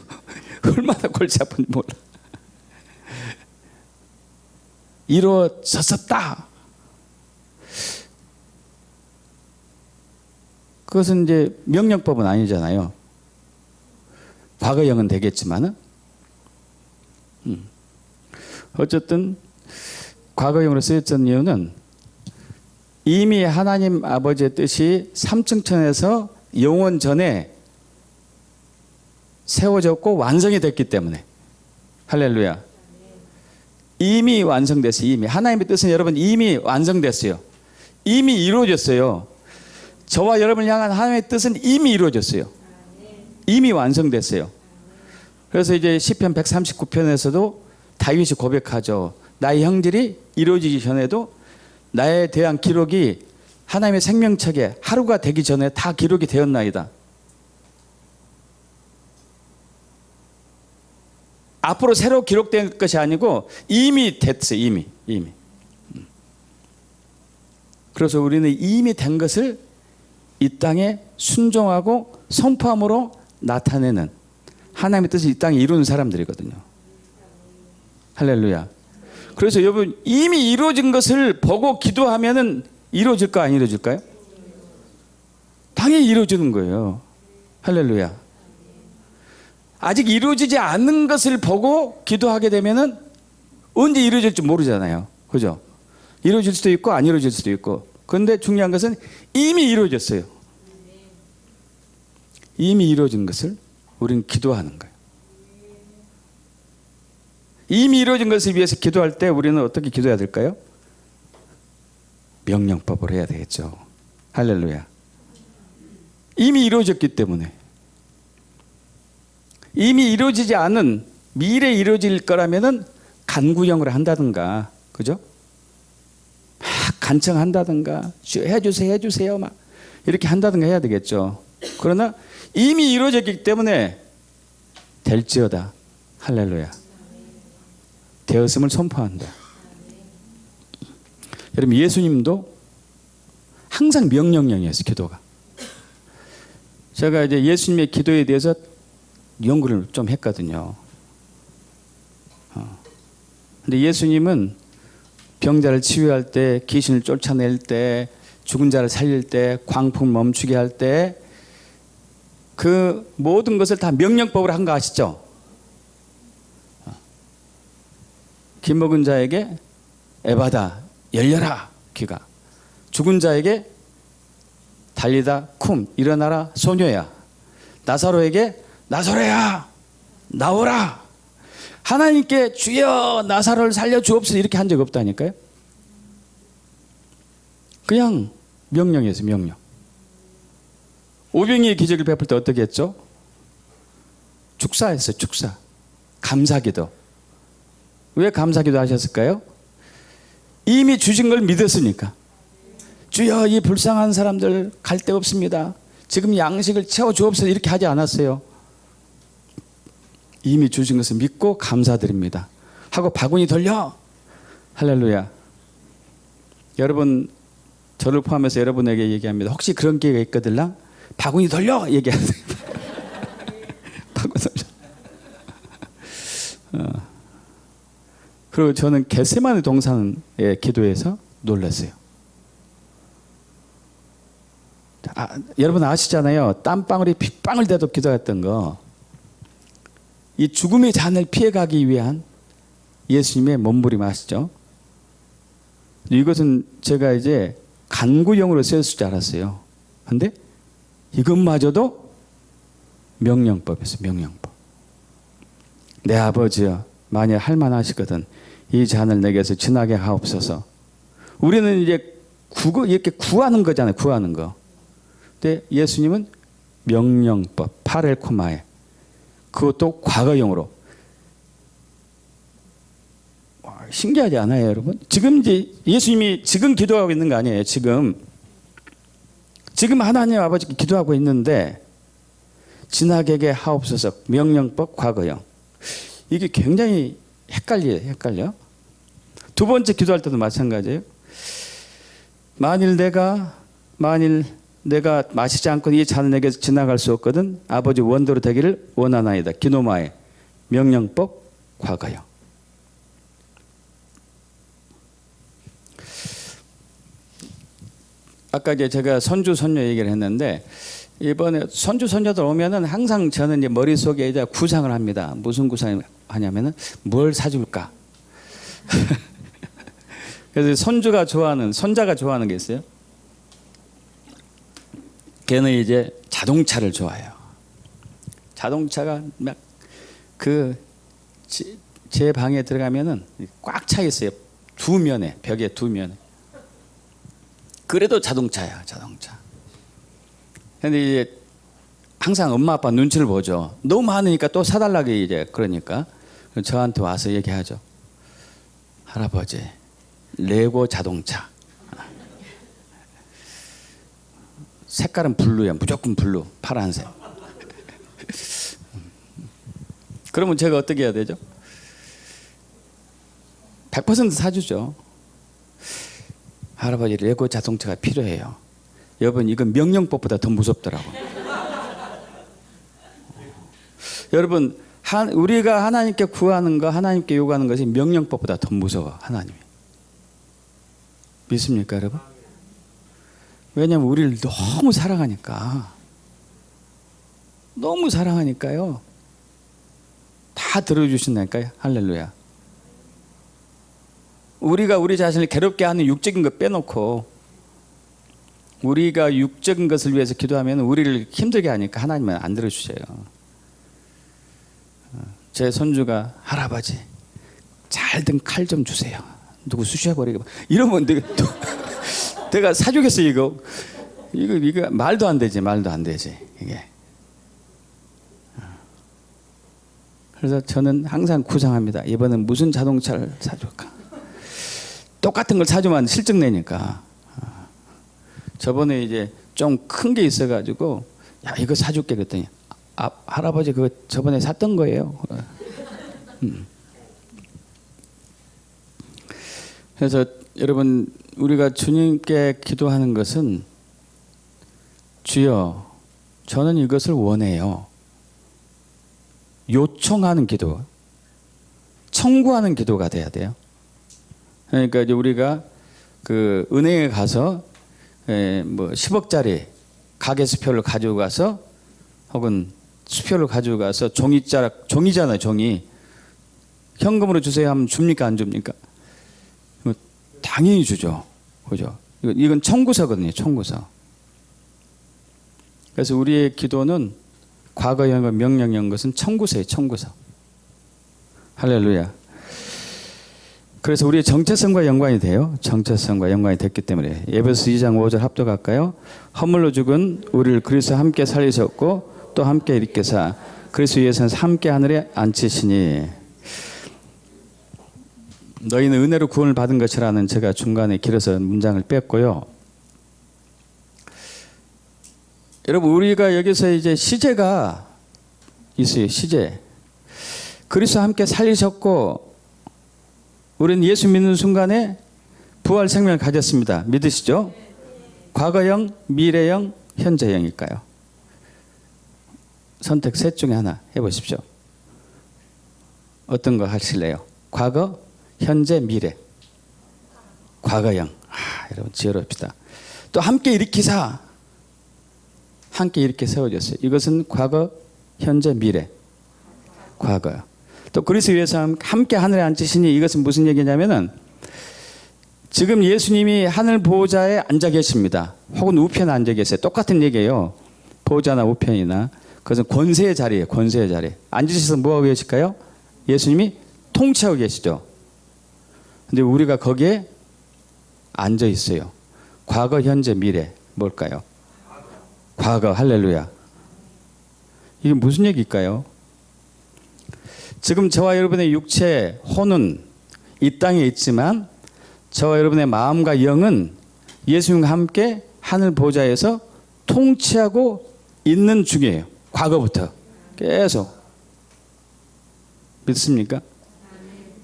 얼마나 골치 아픈지 몰라. 이루어졌었다. 그것은 이제 명령법은 아니잖아요. 과거형은 되겠지만은 어쨌든 과거형으로 쓰였던 이유는 이미 하나님 아버지의 뜻이 삼층천에서 영원 전에 세워졌고 완성이 됐기 때문에. 할렐루야. 이미 완성됐어요. 이미 하나님의 뜻은 여러분 이미 완성됐어요. 이미 이루어졌어요. 저와 여러분을 향한 하나님의 뜻은 이미 이루어졌어요. 이미 완성됐어요. 그래서 이제 시편 139편에서도 다윗이 고백하죠. 나의 형질이 이루어지기 전에도 나에 대한 기록이 하나님의 생명책에 하루가 되기 전에 다 기록이 되었나이다. 앞으로 새로 기록된 것이 아니고 이미 됐어요. 이미. 그래서 우리는 이미 된 것을 이 땅에 순종하고 선포함으로 나타내는 하나님의 뜻을 이 땅에 이루는 사람들이거든요. 할렐루야. 그래서 여러분 이미 이루어진 것을 보고 기도하면은 이루어질까 안 이루어질까요? 당연히 이루어지는 거예요. 할렐루야. 아직 이루어지지 않는 것을 보고 기도하게 되면은 언제 이루어질지 모르잖아요. 그죠? 이루어질 수도 있고 안 이루어질 수도 있고. 그런데 중요한 것은 이미 이루어졌어요. 이미 이루어진 것을 우리는 기도하는 거예요. 이미 이루어진 것을 위해서 기도할 때 우리는 어떻게 기도해야 될까요? 명령법으로 해야 되겠죠. 할렐루야. 이미 이루어졌기 때문에. 이미 이루어지지 않은 미래에 이루어질 거라면은 간구형으로 한다든가, 그죠? 막 간청한다든가, 해주세요, 막 이렇게 한다든가 해야 되겠죠. 그러나 이미 이루어졌기 때문에 될지어다. 할렐루야. 되었음을 선포한다. 여러분 예수님도 항상 명령형이었어요. 기도가. 제가 이제 예수님의 기도에 대해서 연구를 좀 했거든요. 근데 예수님은 병자를 치유할 때, 귀신을 쫓아낼 때, 죽은 자를 살릴 때, 광풍 멈추게 할 때, 그 모든 것을 다 명령법으로 한 거 아시죠? 기먹은 자에게 에바다 열려라 귀가, 죽은 자에게 달리다 쿰 일어나라 소녀야, 나사로에게 나사로야 나오라. 하나님께 주여 나사로를 살려 주옵소서 이렇게 한 적 없다니까요. 그냥 명령이었어요. 명령. 오병이의 기적을 베풀 때 어떻게 했죠? 축사했어요. 축사. 감사기도. 왜 감사기도 하셨을까요? 이미 주신 걸 믿었으니까. 주여 이 불쌍한 사람들 갈 데 없습니다. 지금 양식을 채워 주옵소서 이렇게 하지 않았어요. 이미 주신 것을 믿고 감사드립니다 하고 바구니 돌려. 할렐루야. 여러분 저를 포함해서 여러분에게 얘기합니다. 혹시 그런 기회가 있거들랑 바구니 돌려 얘기하세요. 바구니 돌려. 그리고 저는 겟세마네 동산에 기도해서 놀랐어요. 여러분 아시잖아요. 땀방울이 빗방울 돼도 기도했던 거. 이 죽음의 잔을 피해가기 위한 예수님의 몸부림 아시죠? 이것은 제가 이제 간구용으로 쓰였을 줄 알았어요. 근데 이것마저도 명령법이었어요. 명령법. 내 아버지여, 만약 할만하시거든 이 잔을 내게서 지나게 하옵소서. 우리는 이제 이렇게 구하는 거잖아요. 구하는 거. 근데 예수님은 명령법, 파렐코마에, 그것도 과거형으로. 신기하지 않아요, 여러분? 지금 이제 예수님이 지금 기도하고 있는 거 아니에요, 지금. 지금 하나님 아버지께 기도하고 있는데, 지나게 하옵소서, 명령법, 과거형. 이게 굉장히 헷갈려. 두 번째 기도할 때도 마찬가지예요. 만일 내가 마시지 않고 이 잔을 내게서 지나갈 수 없거든 아버지 원대로 되기를 원하나이다. 기노마에 명령법 과거형. 아까 이제 제가 손주 손녀 얘기를 했는데 이번에 손주 손녀들 오면은 항상 저는 이제 머릿속에 이제 구상을 합니다. 무슨 구상을 하냐면은 뭘 사줄까? 그래서 손자가 좋아하는 게 있어요. 걔는 이제 자동차를 좋아해요. 자동차가 막 제 방에 들어가면은 꽉 차 있어요. 두 면에, 벽에 두 면에. 그래도 자동차야, 자동차. 근데 이제 항상 엄마 아빠 눈치를 보죠. 너무 많으니까 또 사달라고 이제 그러니까 저한테 와서 얘기하죠. 할아버지, 레고 자동차. 색깔은 블루야. 무조건 블루. 파란색. 그러면 제가 어떻게 해야 되죠? 100% 사주죠. 할아버지, 레고 자동차가 필요해요. 여러분, 이건 명령법보다 더 무섭더라고. 여러분, 우리가 하나님께 구하는 거, 하나님께 요구하는 것이 명령법보다 더 무서워. 하나님이. 믿습니까, 여러분? 왜냐하면 우리를 너무 사랑하니까. 너무 사랑하니까요. 다 들어주신다니까요. 할렐루야. 우리가 우리 자신을 괴롭게 하는 육적인 것 빼놓고 우리가 육적인 것을 위해서 기도하면 우리를 힘들게 하니까 하나님은 안 들어주셔요. 제 손주가 할아버지 잘든 칼 좀 주세요. 누구 쑤셔버리게. 이러면 내가 사주겠어요. 이거 말도 안 되지. 이게. 그래서 저는 항상 구상합니다. 이번엔 무슨 자동차를 사줄까? 똑같은 걸 사주면 실증 내니까. 저번에 이제 좀 큰 게 있어가지고 야 이거 사줄게 그랬더니 할아버지 그거 저번에 샀던 거예요. 그래서 여러분 우리가 주님께 기도하는 것은 주여 저는 이것을 원해요. 요청하는 기도, 청구하는 기도가 돼야 돼요. 그러니까 이제 우리가 그 은행에 가서 뭐 10억짜리 가계 수표를 가지고 가서 혹은 수표를 가지고 가서 종이잖아요. 종이. 현금으로 주세요 하면 줍니까 안 줍니까? 당연히 주죠. 그죠? 이건 청구서거든요. 청구서. 그래서 우리의 기도는 과거형, 명령형 것은 청구서예요. 청구서. 할렐루야. 그래서 우리의 정체성과 연관이 돼요. 정체성과 연관이 됐기 때문에. 에베소 2장 5절 합독할까요? 허물로 죽은 우리를 그리스도와 함께 살리셨고 또 함께 일으키사 그리스도 예수께서 함께 하늘에 앉히시니 너희는 은혜로 구원을 받은 것이라는 제가 중간에 길어서 문장을 뺐고요. 여러분 우리가 여기서 이제 시제가 있어요. 시제. 그리스도와 함께 살리셨고 우리는 예수 믿는 순간에 부활 생명을 가졌습니다. 믿으시죠? 과거형, 미래형, 현재형일까요? 선택 셋 중에 하나 해보십시오. 어떤 거 하실래요? 과거, 현재, 미래. 과거형. 여러분 지혜롭시다. 또 함께 일으키사. 함께 이렇게 세워졌어요. 이것은 과거, 현재, 미래. 과거요. 또 그리스도 위에서 함께 하늘에 앉으시니 이것은 무슨 얘기냐면은 지금 예수님이 하늘 보호자에 앉아 계십니다. 혹은 우편에 앉아 계세요. 똑같은 얘기예요. 보호자나 우편이나. 그것은 권세의 자리예요. 권세의 자리. 앉으셔서 뭐하고 계실까요? 예수님이 통치하고 계시죠. 근데 우리가 거기에 앉아 있어요. 과거, 현재, 미래. 뭘까요? 과거. 할렐루야. 이게 무슨 얘기일까요? 지금 저와 여러분의 육체, 혼은 이 땅에 있지만 저와 여러분의 마음과 영은 예수님과 함께 하늘 보좌에서 통치하고 있는 중이에요. 과거부터 계속. 믿습니까?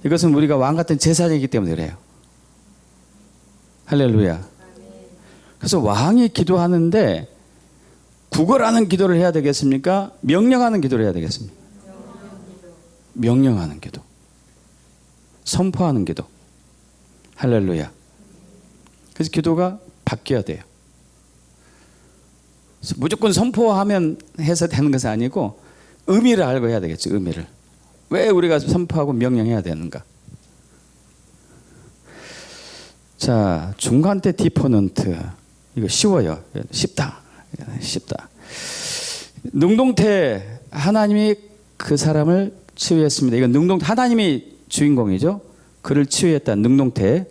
이것은 우리가 왕 같은 제사장이기 때문에 그래요. 할렐루야. 그래서 왕이 기도하는데 구걸하는 기도를 해야 되겠습니까? 명령하는 기도를 해야 되겠습니까? 명령하는 기도. 선포하는 기도. 할렐루야. 그래서 기도가 바뀌어야 돼요. 무조건 선포하면 해서 되는 것은 아니고 의미를 알고 해야 되겠죠. 의미를. 왜 우리가 선포하고 명령해야 되는가? 자, 중간때 디포넌트. 이거 쉬워요. 쉽다. 쉽다. 능동태 하나님이 그 사람을 치유했습니다. 이건 능동태 하나님이 주인공이죠. 그를 치유했다. 능동태.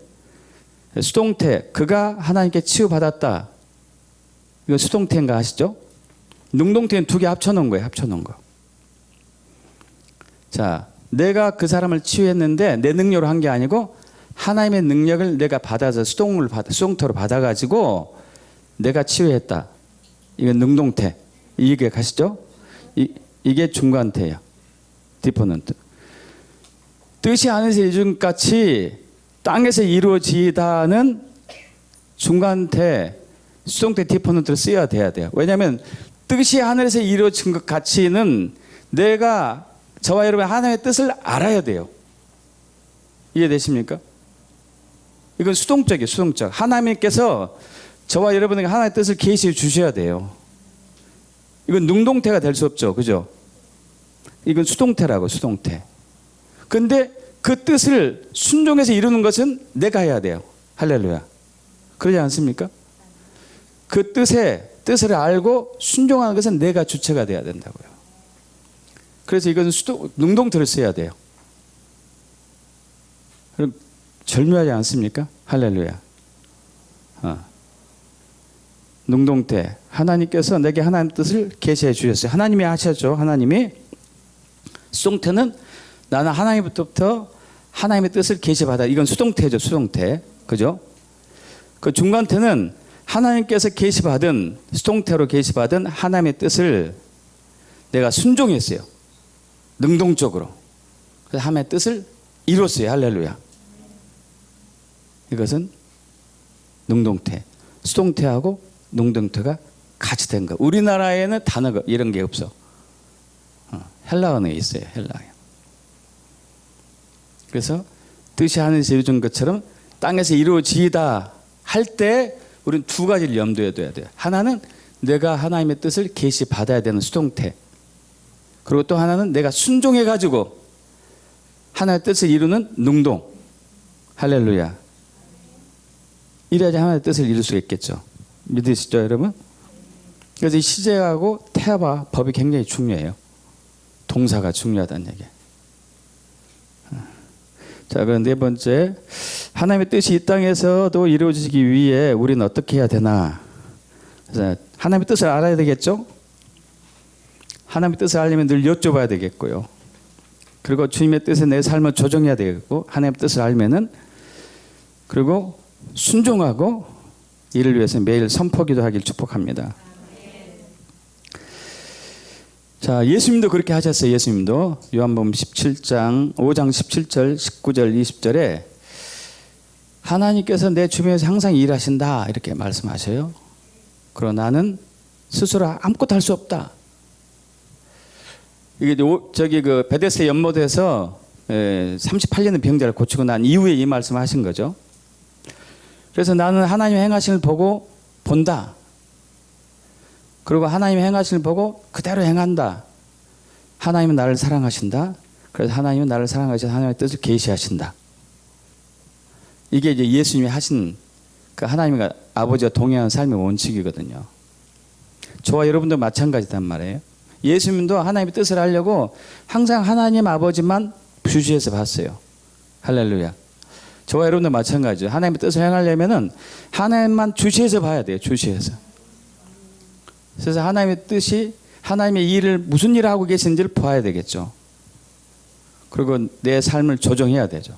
수동태 그가 하나님께 치유받았다. 이거 수동태인가 아시죠? 능동태는 두 개 합쳐놓은 거예요. 합쳐놓은 거. 자, 내가 그 사람을 치유했는데 내 능력으로 한 게 아니고 하나님의 능력을 내가 받아서 수동태로 받아가지고 내가 치유했다. 이건 능동태. 이게 가시죠? 이게 중간태예요. 디포넌트. 뜻이 하늘에서 이룬 같이 땅에서 이루어지다는 중간태, 수동태 디포넌트를 써야 돼야 돼요. 왜냐하면 뜻이 하늘에서 이루어진 것 같이는 내가 저와 여러분 하나님의 뜻을 알아야 돼요. 이해되십니까? 이건 수동적이에요. 수동적. 하나님께서 저와 여러분에게 하나님의 뜻을 계시해 주셔야 돼요. 이건 능동태가 될 수 없죠. 그죠? 이건 수동태라고. 수동태. 근데 그 뜻을 순종해서 이루는 것은 내가 해야 돼요. 할렐루야. 그러지 않습니까? 그 뜻을 알고 순종하는 것은 내가 주체가 돼야 된다고요. 그래서 이것은 능동태를 써야 돼요. 그럼 절묘하지 않습니까? 할렐루야. 능동태. 하나님께서 내게 하나님 뜻을 계시해 주셨어요. 하나님이 하셨죠. 하나님이. 수동태는 나는 하나님부터 하나님의 뜻을 계시받아. 이건 수동태죠. 수동태. 그죠? 그 중간태는 하나님께서 계시받은, 수동태로 계시받은 하나님의 뜻을 내가 순종했어요. 능동적으로. 그래서 하나님의 뜻을 이뤘어요. 할렐루야. 이것은 능동태. 수동태하고 능동태가 같이 된 거. 우리나라에는 단어가 이런 게 없어. 헬라어에 있어요. 헬라어. 그래서 뜻이 하늘에서 이루어진 것처럼 땅에서 이루어지다 할 때 우리는 두 가지를 염두에 둬야 돼요. 하나는 내가 하나님의 뜻을 계시받아야 되는 수동태. 그리고 또 하나는 내가 순종해가지고 하나님의 뜻을 이루는 능동. 할렐루야. 이래야지 하나님의 뜻을 이룰 수 있겠죠. 믿으시죠, 여러분? 그래서 이 시제하고 태아와 법이 굉장히 중요해요. 동사가 중요하다는 얘기예요. 자, 그럼 네 번째, 하나님의 뜻이 이 땅에서도 이루어지기 위해 우리는 어떻게 해야 되나? 그래서 하나님의 뜻을 알아야 되겠죠? 하나님의 뜻을 알려면 늘 여쭤봐야 되겠고요. 그리고 주님의 뜻에 내 삶을 조정해야 되겠고, 하나님의 뜻을 알면은, 그리고 순종하고 이를 위해서 매일 선포기도 하길 축복합니다. 자, 예수님도 그렇게 하셨어요. 예수님도 요한복음 5장 17절, 19절, 20절에 하나님께서 내 주변에서 항상 일하신다 이렇게 말씀하셔요. 그러나 나는 스스로 아무것도 할 수 없다. 이게 저기 그 베데스다 연못에서 38년의 병자를 고치고 난 이후에 이 말씀을 하신 거죠. 그래서 나는 하나님의 행하심을 보고 본다. 그리고 하나님의 행하심을 보고 그대로 행한다. 하나님은 나를 사랑하신다. 그래서 하나님은 나를 사랑하셔서 하나님의 뜻을 계시하신다. 이게 이제 예수님이 하신 그 하나님과 아버지와 동행하는 삶의 원칙이거든요. 저와 여러분도 마찬가지단 말이에요. 예수님도 하나님의 뜻을 하려고 항상 하나님 아버지만 주시해서 봤어요. 할렐루야. 저와 여러분도 마찬가지죠. 하나님의 뜻을 행하려면은 하나님만 주시해서 봐야 돼요. 주시해서. 그래서 하나님의 뜻이 하나님의 일을 무슨 일을 하고 계신지를 봐야 되겠죠. 그리고 내 삶을 조정해야 되죠.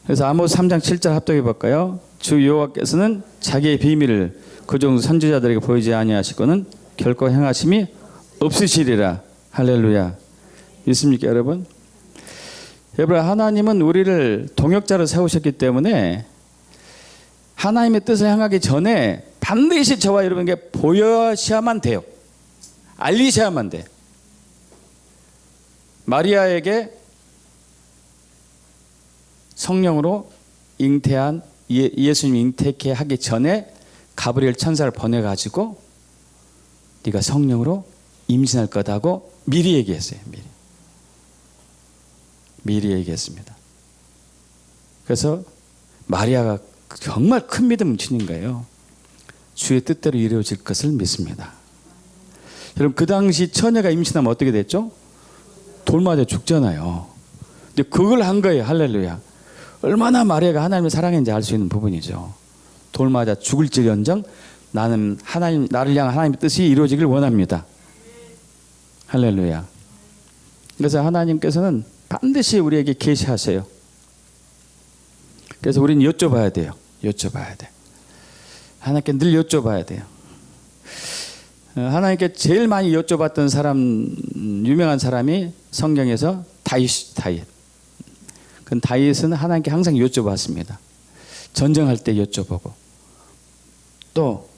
그래서 아모스 3장 7절 합독해 볼까요? 주 여호와께서는 자기의 비밀을 그중 선지자들에게 보이지 아니하시고는 결코 행하심이 없으시리라. 할렐루야. 믿습니까 여러분? 여러분, 하나님은 우리를 동역자로 세우셨기 때문에 하나님의 뜻을 행하기 전에 반드시 저와 여러분에게 보여셔야만 돼요. 알리셔야만 돼. 마리아에게 성령으로 잉태한 예수님 잉태케 하기 전에 가브리엘 천사를 보내가지고 네가 성령으로 임신할 거다고 미리 얘기했어요. 미리 얘기했습니다. 그래서 마리아가 정말 큰 믿음을 지닌 거예요. 주의 뜻대로 이루어질 것을 믿습니다. 여러분, 그 당시 처녀가 임신하면 어떻게 됐죠? 돌 맞아 죽잖아요. 근데 그걸 한 거예요. 할렐루야. 얼마나 마리아가 하나님을 사랑했는지 알 수 있는 부분이죠. 돌 맞아 죽을지언정 나는 나를 향한 하나님의 뜻이 이루어지길 원합니다. 할렐루야. 그래서 하나님께서는 반드시 우리에게 계시하세요. 그래서 우리는 여쭤봐야 돼요. 여쭤봐야 돼. 하나님께 늘 여쭤봐야 돼요. 하나님께 제일 많이 여쭤봤던 사람, 유명한 사람이 성경에서 다윗. 그 다윗은 하나님께 항상 여쭤봤습니다. 전쟁할 때 여쭤보고, 또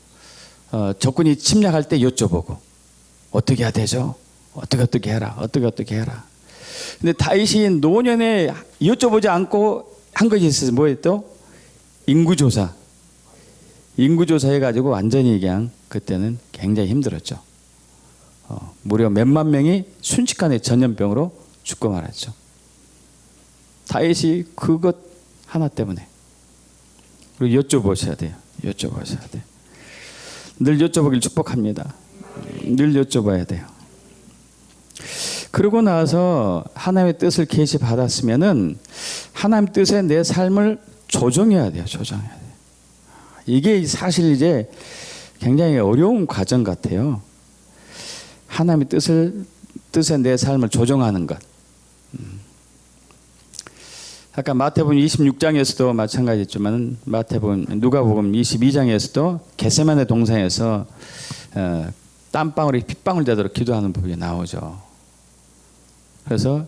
적군이 침략할 때 여쭤보고, 어떻게 해야 되죠? 어떻게 해라. 근데 다윗이 노년에 여쭤보지 않고 한 것이 있어요. 뭐였죠? 인구조사. 인구조사 해가지고 완전히 그냥 그때는 굉장히 힘들었죠. 무려 몇만 명이 순식간에 전염병으로 죽고 말았죠. 다윗이 그것 하나 때문에. 그리고 여쭤보셔야 돼요. 늘 여쭤보길 축복합니다. 늘 여쭤봐야 돼요. 그러고 나서 하나님의 뜻을 계시받았으면은 하나님 뜻에 내 삶을 조정해야 돼요. 이게 사실 이제 굉장히 어려운 과정 같아요. 하나님의 뜻에 내 삶을 조정하는 것. 아까 마태복음 26장에서도 마찬가지였지만 누가복음 22장에서도 겟세마네 동산에서 땀방울이 핏방울 되도록 기도하는 부분이 나오죠. 그래서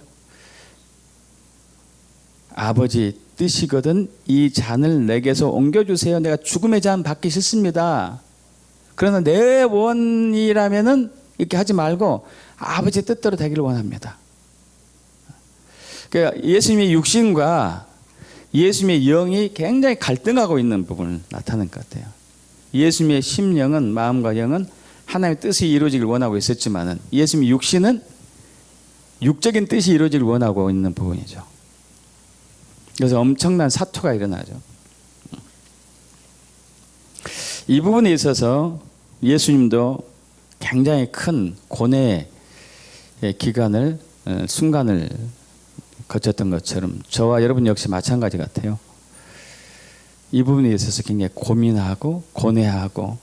아버지 뜻이거든 이 잔을 내게서 옮겨주세요. 내가 죽음의 잔 받기 싫습니다. 그러나 내 원이라면은 이렇게 하지 말고 아버지 뜻대로 되기를 원합니다. 그러니까 예수님의 육신과 예수님의 영이 굉장히 갈등하고 있는 부분을 나타낸 것 같아요. 예수님의 심령은, 마음과 영은 하나님의 뜻이 이루어지길 원하고 있었지만은 예수님의 육신은 육적인 뜻이 이루어지길 원하고 있는 부분이죠. 그래서 엄청난 사투가 일어나죠. 이 부분에 있어서 예수님도 굉장히 큰 고뇌의 순간을 거쳤던 것처럼 저와 여러분 역시 마찬가지 같아요. 이 부분에 있어서 굉장히 고민하고 고뇌하고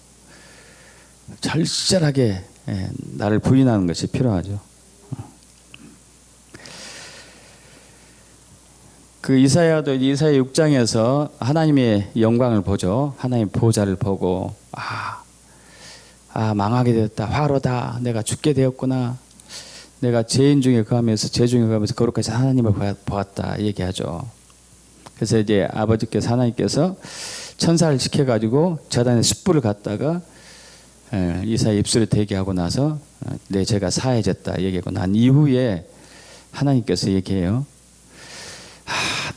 절실하게 나를 부인하는 것이 필요하죠. 그 이사야 6장에서 하나님의 영광을 보죠. 하나님 보좌를 보고 망하게 되었다. 화로다. 내가 죽게 되었구나. 내가 죄인 중에 거하면서 죄 중에 거하면서 거룩하신 하나님을 보았다 얘기하죠. 그래서 이제 아버지께서 하나님께서 천사를 시켜가지고 제단에 숯불을 갖다가 이사야 입술에 대게 하고 나서 내 죄가 사해졌다 얘기하고 난 이후에 하나님께서 얘기해요.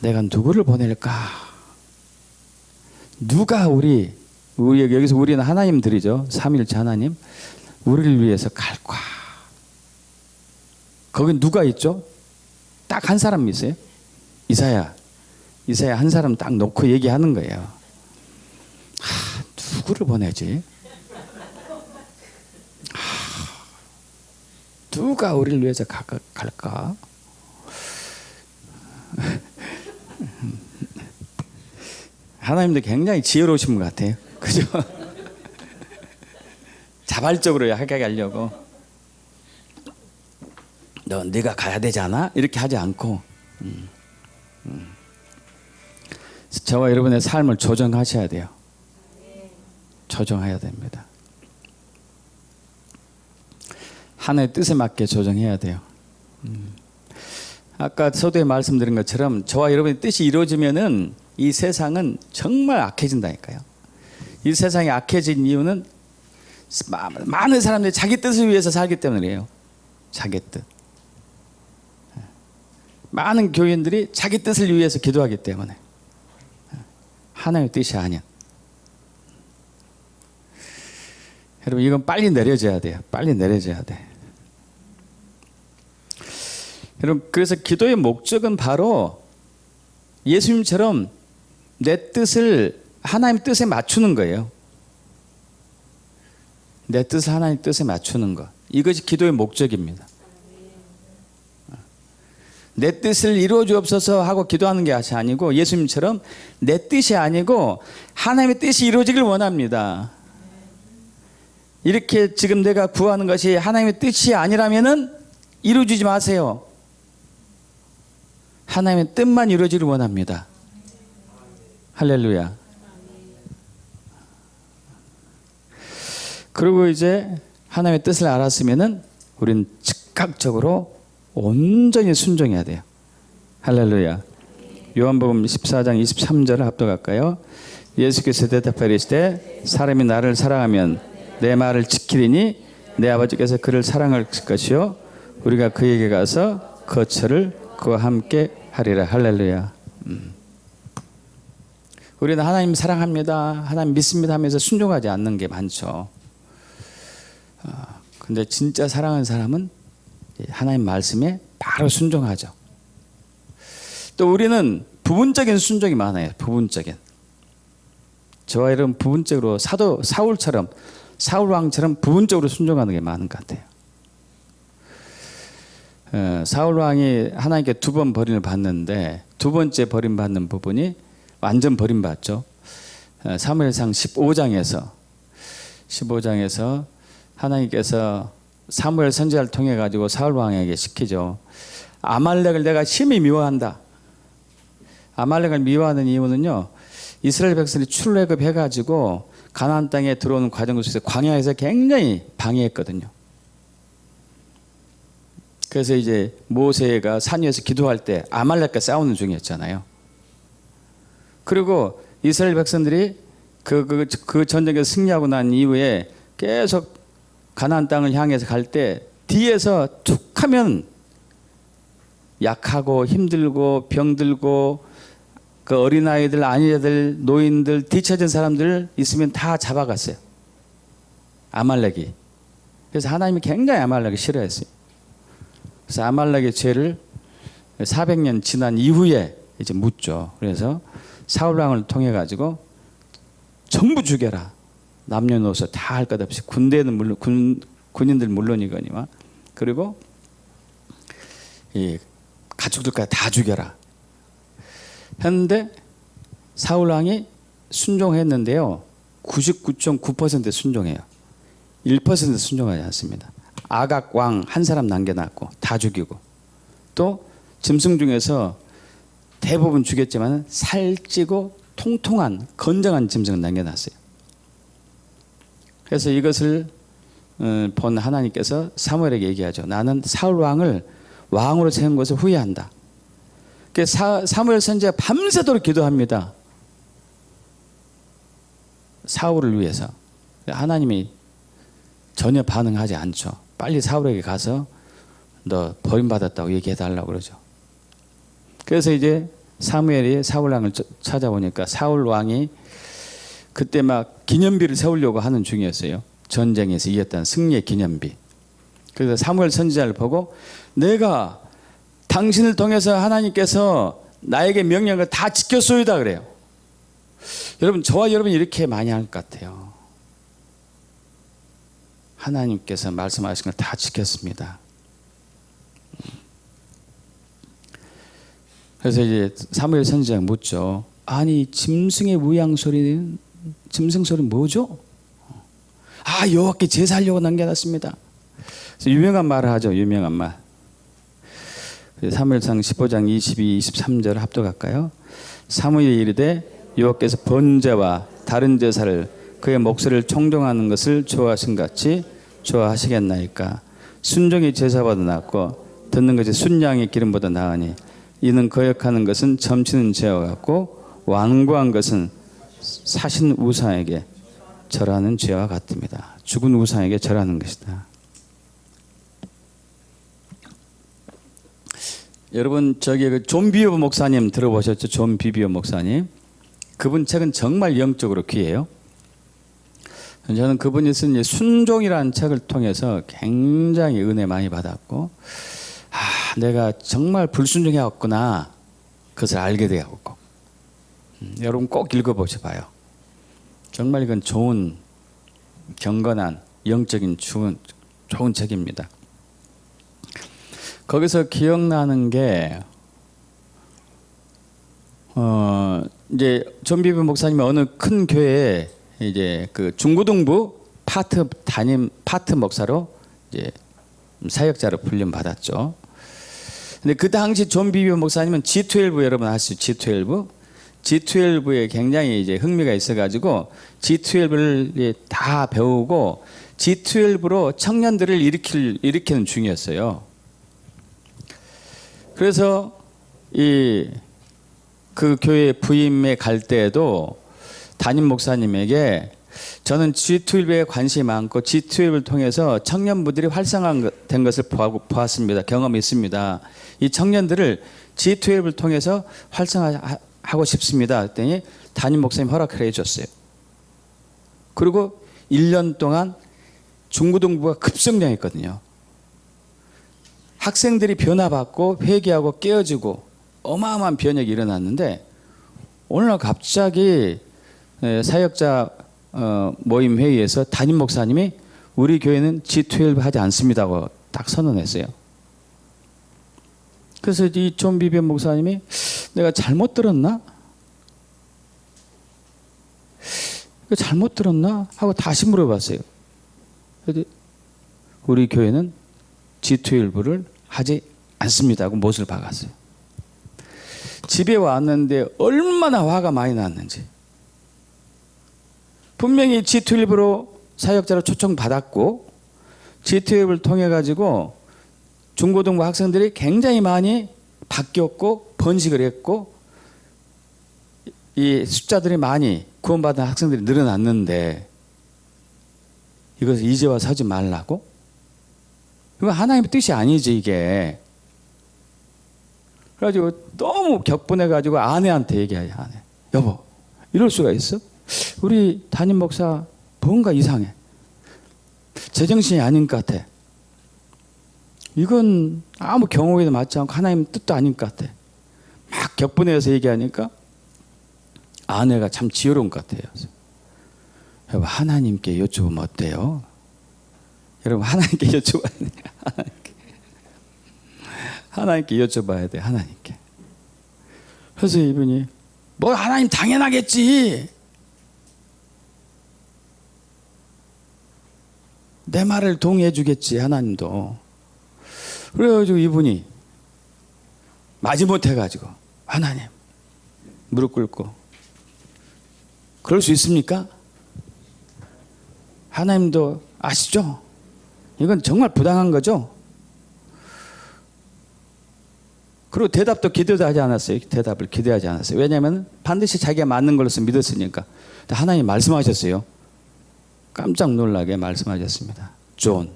내가 누구를 보낼까? 누가 우리 여기서 우리는 하나님들이죠. 삼위일체 하나님. 우리를 위해서 갈과. 거기 누가 있죠? 딱 한 사람 있어요. 이사야 한 사람 딱 놓고 얘기하는 거예요. 누구를 보내지? 누가 우리를 위해서 갈까? 하나님도 굉장히 지혜로우신 것 같아요. 그죠? 자발적으로 하게 하려고. 네가 가야 되잖아? 이렇게 하지 않고 저와 여러분의 삶을 조정하셔야 돼요. 조정해야 됩니다. 하나님의 뜻에 맞게 조정해야 돼요. 아까 서두에 말씀드린 것처럼 저와 여러분의 뜻이 이루어지면은 이 세상은 정말 악해진다니까요. 이 세상이 악해진 이유는 많은 사람들이 자기 뜻을 위해서 살기 때문이에요. 자기 뜻. 많은 교인들이 자기 뜻을 위해서 기도하기 때문에 하나님의 뜻이 아닌. 여러분 이건 빨리 내려져야 돼요. 빨리 내려져야 돼. 여러분 그래서 기도의 목적은 바로 예수님처럼 내 뜻을 하나님 뜻에 맞추는 거예요. 내 뜻을 하나님 뜻에 맞추는 것. 이것이 기도의 목적입니다. 내 뜻을 이루어 주옵소서 하고 기도하는 게 아니고 예수님처럼 내 뜻이 아니고 하나님의 뜻이 이루어지길 원합니다. 이렇게 지금 내가 구하는 것이 하나님의 뜻이 아니라면은 이루어지지 마세요. 하나님의 뜻만 이루어지길 원합니다. 할렐루야. 그리고 이제 하나님의 뜻을 알았으면은 우리는 즉각적으로 온전히 순종해야 돼요. 할렐루야. 요한복음 14장 23절을 합독할까요? 예수께서 대답하여 이르시되 사람이 나를 사랑하면 내 말을 지키리니 내 아버지께서 그를 사랑할 것이요 우리가 그에게 가서 거처를 그와 함께 하리라. 할렐루야. 우리는 하나님 사랑합니다, 하나님 믿습니다 하면서 순종하지 않는 게 많죠. 근데 진짜 사랑하는 사람은 하나님 말씀에 바로 순종하죠. 또 우리는 부분적인 순종이 많아요. 부분적인. 저와 여러분 부분적으로 사울 왕처럼 부분적으로 순종하는 게 많은 것 같아요. 사울 왕이 하나님께 2번 버림을 받는데 두 번째 버림받는 부분이 완전 버림받죠. 사무엘상 15장에서 하나님께서 사무엘 선지자를 통해 가지고 사울 왕에게 시키죠. 아말렉을 내가 심히 미워한다. 아말렉을 미워하는 이유는요, 이스라엘 백성이 출애굽해 가지고 가나안 땅에 들어오는 과정 속에서 광야에서 굉장히 방해했거든요. 그래서 이제 모세가 산 위에서 기도할 때 아말렉과 싸우는 중이었잖아요. 그리고 이스라엘 백성들이 그 전쟁에서 승리하고 난 이후에 계속 가나안 땅을 향해서 갈 때 뒤에서 툭 하면 약하고 힘들고 병들고 그 어린아이들, 아니들, 노인들, 뒤처진 사람들 있으면 다 잡아갔어요. 아말렉이. 그래서 하나님이 굉장히 아말렉을 싫어했어요. 그래서 아말렉의 죄를 400년 지난 이후에 이제 묻죠. 그래서 사울왕을 통해 가지고 전부 죽여라. 남녀노소 다 할 것 없이 군대는 물론 군인들 물론이거니와 그리고 이 가축들까지 다 죽여라. 했는데 사울왕이 순종했는데요. 99.9% 순종해요. 1% 순종하지 않습니다. 아각 왕 한 사람 남겨놨고 다 죽이고 또 짐승 중에서 대부분 죽였지만 살찌고 통통한 건장한 짐승을 남겨놨어요. 그래서 이것을 본 하나님께서 사무엘에게 얘기하죠. 나는 사울 왕을 왕으로 세운 것을 후회한다. 그래서 사무엘 선지자가 밤새도록 기도합니다. 사울을 위해서. 하나님이 전혀 반응하지 않죠. 빨리 사울에게 가서 너 버림받았다고 얘기해달라고 그러죠. 그래서 이제 사무엘이 사울 왕을 찾아보니까 사울 왕이 그때 막 기념비를 세우려고 하는 중이었어요. 전쟁에서 이겼다는 승리의 기념비. 그래서 사무엘 선지자를 보고 내가 당신을 통해서 하나님께서 나에게 명령한 걸 다 지켰소이다 그래요. 여러분, 저와 여러분이 이렇게 많이 할 것 같아요. 하나님께서 말씀하신 걸 다 지켰습니다. 그래서 이제 사무엘 선지자가 묻죠. 아니, 짐승의 우양 소리는, 짐승 소리는 뭐죠? 아, 여호와께 제사하려고 남겨놨습니다. 그래서 유명한 말을 하죠. 유명한 말. 사무엘상 15장 22, 23절 합독할까요? 사무엘이 이르되 여호와께서 번제와 다른 제사를 그의 목소리를 청종하는 것을 좋아하신 같이 좋아하시겠나이까. 순종이 제사보다 낫고 듣는 것이 순양의 기름보다 나으니 이는 거역하는 것은 점치는 죄와 같고 완고한 것은 사신 우상에게 절하는 죄와 같습니다. 죽은 우상에게 절하는 것이다. 여러분, 저기 그 존 비비어 목사님 들어보셨죠? 존 비비어 목사님. 그분 책은 정말 영적으로 귀해요. 저는 그분이 쓴 순종이라는 책을 통해서 굉장히 은혜 많이 받았고, 내가 정말 불순종해왔구나, 그것을 알게 되었고, 여러분 꼭 읽어보셔봐요. 정말 이건 좋은, 경건한, 영적인 좋은 책입니다. 거기서 기억나는 게, 이제 존 비비 목사님이 어느 큰 교회에 이제 그 중고등부 파트 목사로 이제 사역자로 불림 받았죠. 근데 그 당시 존 비비 목사님은 G12 여러분 아시죠? G12에 굉장히 이제 흥미가 있어가지고 G12를 다 배우고 G12로 청년들을 일으키는 중이었어요. 그래서 그 교회 부임에 갈 때에도 담임 목사님에게 저는 G12에 관심이 많고 G12를 통해서 청년부들이 활성화된 것을 보았습니다. 경험이 있습니다. 이 청년들을 G12를 통해서 활성화하고 싶습니다. 그랬더니 담임 목사님 허락을 해줬어요. 그리고 1년 동안 중고등부가 급성장했거든요. 학생들이 변화받고 회개하고 깨어지고 어마어마한 변혁이 일어났는데 오늘날 갑자기 사역자 모임 회의에서 담임 목사님이 우리 교회는 G12 하지 않습니다고 딱 선언했어요. 그래서 이 존 비비 목사님이 내가 잘못 들었나? 잘못 들었나? 하고 다시 물어봤어요. 우리 교회는 G12를 하지 않습니다 하고 못을 박았어요. 집에 왔는데 얼마나 화가 많이 났는지. 분명히 G12로 사역자로 초청받았고 G12를 통해 가지고 중고등부 학생들이 굉장히 많이 바뀌었고 번식을 했고 이 숫자들이 많이 구원받은 학생들이 늘어났는데 이것을 이제 와서 하지 말라고? 이거 하나님의 뜻이 아니지 이게. 그래가지고 너무 격분해가지고 아내한테 얘기해요. 아내, 여보 이럴 수가 있어? 우리 담임 목사 뭔가 이상해. 제정신이 아닌 것 같아. 이건 아무 경우에도 맞지 않고 하나님 뜻도 아닌 것 같아. 막 격분해서 얘기하니까 아내가 참 지혜로운 것 같아요. 여보 하나님께 여쭤보면 어때요? 여러분 하나님께 여쭤봐야 돼요. 하나님께 여쭤봐야 돼. 하나님께. 그래서 이분이 뭐 하나님 당연하겠지. 내 말을 동의해 주겠지 하나님도. 그래가지고 이분이 마지못해 가지고 하나님 무릎 꿇고 그럴 수 있습니까? 하나님도 아시죠? 이건 정말 부당한 거죠? 그리고 대답도 기대도 하지 않았어요. 대답을 기대하지 않았어요. 왜냐하면 반드시 자기가 맞는 걸로서 믿었으니까. 근데 하나님 말씀하셨어요. 깜짝 놀라게 말씀하셨습니다. 존,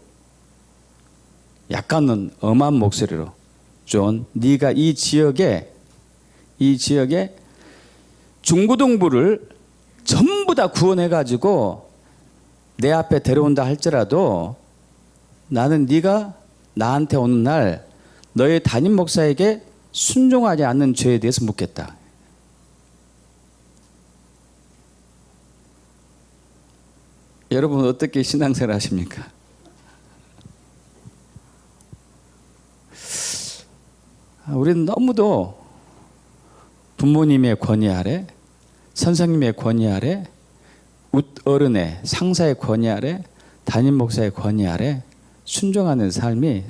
약간은 엄한 목소리로 존, 네가 이 지역에 중고등부를 전부 다 구원해가지고 내 앞에 데려온다 할지라도 나는 네가 나한테 오는 날 너의 담임 목사에게 순종하지 않는 죄에 대해서 묻겠다. 여러분 어떻게 신앙생활 하십니까? 우리는 너무도 부모님의 권위 아래, 선생님의 권위 아래, 어른의 상사의 권위 아래, 담임 목사의 권위 아래 순종하는 삶이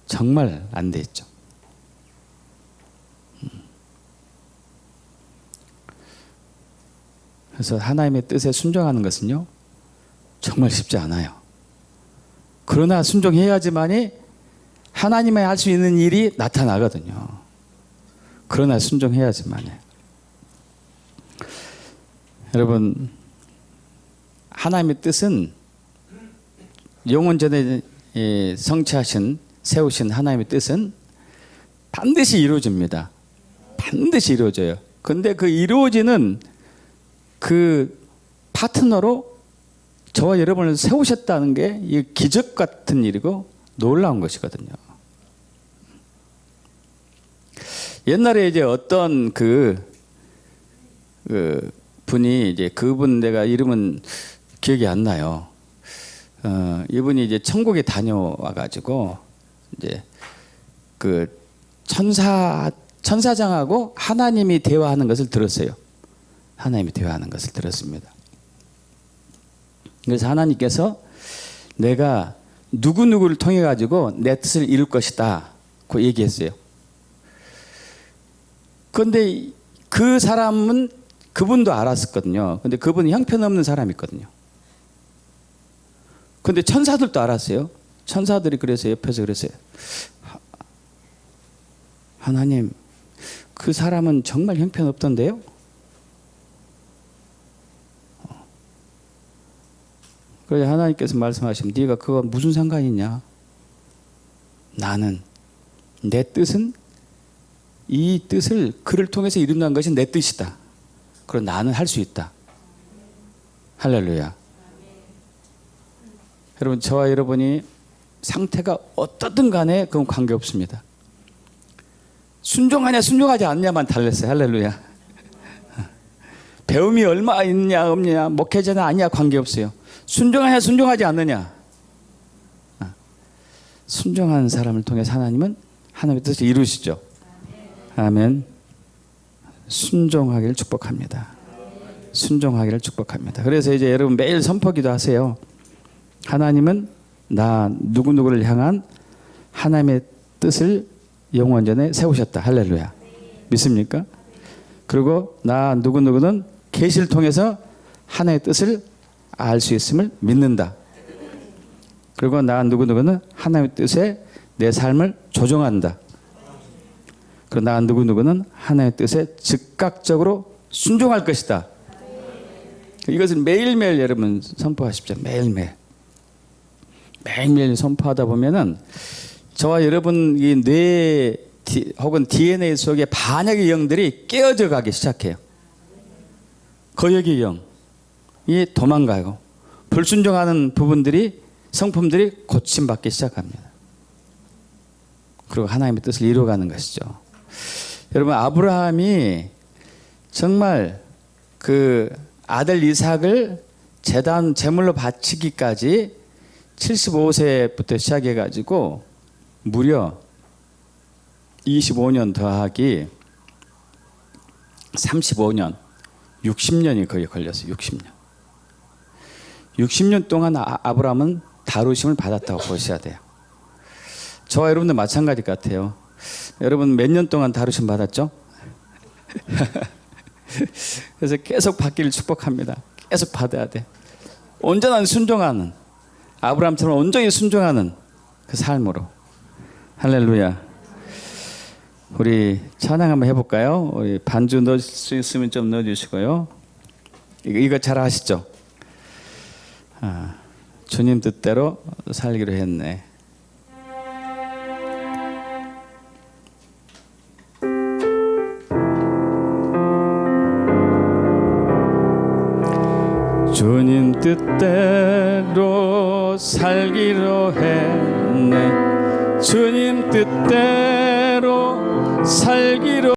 정말 안 돼 있죠. 그래서 하나님의 뜻에 순종하는 것은요 정말 쉽지 않아요. 그러나 순종해야지만이 하나님이 할 수 있는 일이 나타나거든요. 그러나 순종해야지만이. 여러분, 하나님의 뜻은 영원전에 성취하신 세우신 하나님의 뜻은 반드시 이루어집니다. 반드시 이루어져요. 근데 그 이루어지는 그 파트너로 저와 여러분을 세우셨다는 게 이 기적 같은 일이고 놀라운 것이거든요. 옛날에 이제 어떤 분이 이제 그분 내가 이름은 기억이 안 나요. 이분이 이제 천국에 다녀와 가지고 이제 그 천사장하고 하나님이 대화하는 것을 들었어요. 하나님이 대화하는 것을 들었습니다. 그래서 하나님께서 내가 누구누구를 통해 가지고 내 뜻을 이룰 것이다 그 얘기했어요. 그런데 그 사람은 그분도 알았었거든요. 근데 그분이 형편없는 사람이거든요. 근데 천사들도 알았어요. 천사들이 그래서 옆에서 그랬어요. 하나님, 그 사람은 정말 형편없던데요? 그래서 하나님께서 말씀하시면 네가 그거 무슨 상관이 있냐? 나는 내 뜻은 이 뜻을 그를 통해서 이룬다는 것이 내 뜻이다. 그럼 나는 할 수 있다. 할렐루야. 여러분, 저와 여러분이 상태가 어떻든 간에 그건 관계없습니다. 순종하냐 순종하지 않냐만 달랐어요. 할렐루야. 배움이 얼마 있냐 없냐 목회자냐 아니냐 관계없어요. 순종하냐 순종하지 않느냐. 순종하는 사람을 통해서 하나님은 하나님의 뜻을 이루시죠. 아멘. 순종하기를 축복합니다. 순종하기를 축복합니다. 그래서 이제 여러분 매일 선포기도 하세요. 하나님은 나 누구누구를 향한 하나님의 뜻을 영원전에 세우셨다. 할렐루야. 믿습니까? 그리고 나 누구누구는 계시를 통해서 하나님의 뜻을 알 수 있음을 믿는다. 그리고 나 누구누구는 하나님의 뜻에 내 삶을 조정한다. 그리고 나 누구누구는 하나님의 뜻에 즉각적으로 순종할 것이다. 이것을 매일매일 여러분 선포하십시오. 매일매일. 매일매일 선포하다 보면은 저와 여러분 이 뇌 혹은 DNA 속의 반역의 영들이 깨어져 가기 시작해요. 거역의 영이 도망가고 불순종하는 부분들이 성품들이 고침받기 시작합니다. 그리고 하나님의 뜻을 이루어가는 것이죠. 여러분 아브라함이 정말 그 아들 이삭을 제단 제물로 바치기까지 75세부터 시작해 가지고 무려 25년 더하기 35년 60년이 거의 걸렸어요. 60년. 60년 동안 아브라함은 다루심을 받았다고 보셔야 돼요. 저와 여러분도 마찬가지 같아요. 여러분 몇 년 동안 다루심 받았죠? 그래서 계속 받기를 축복합니다. 계속 받아야 돼. 온전한 순종하는 아브라함처럼 온전히 순종하는 그 삶으로. 할렐루야. 우리 찬양 한번 해볼까요? 우리 반주 넣을 수 있으면 좀 넣어주시고요. 이거 잘 아시죠? 주님 뜻대로 살기로 했네. 주님 뜻대로 살기로 했네. 주님 뜻대로 살기로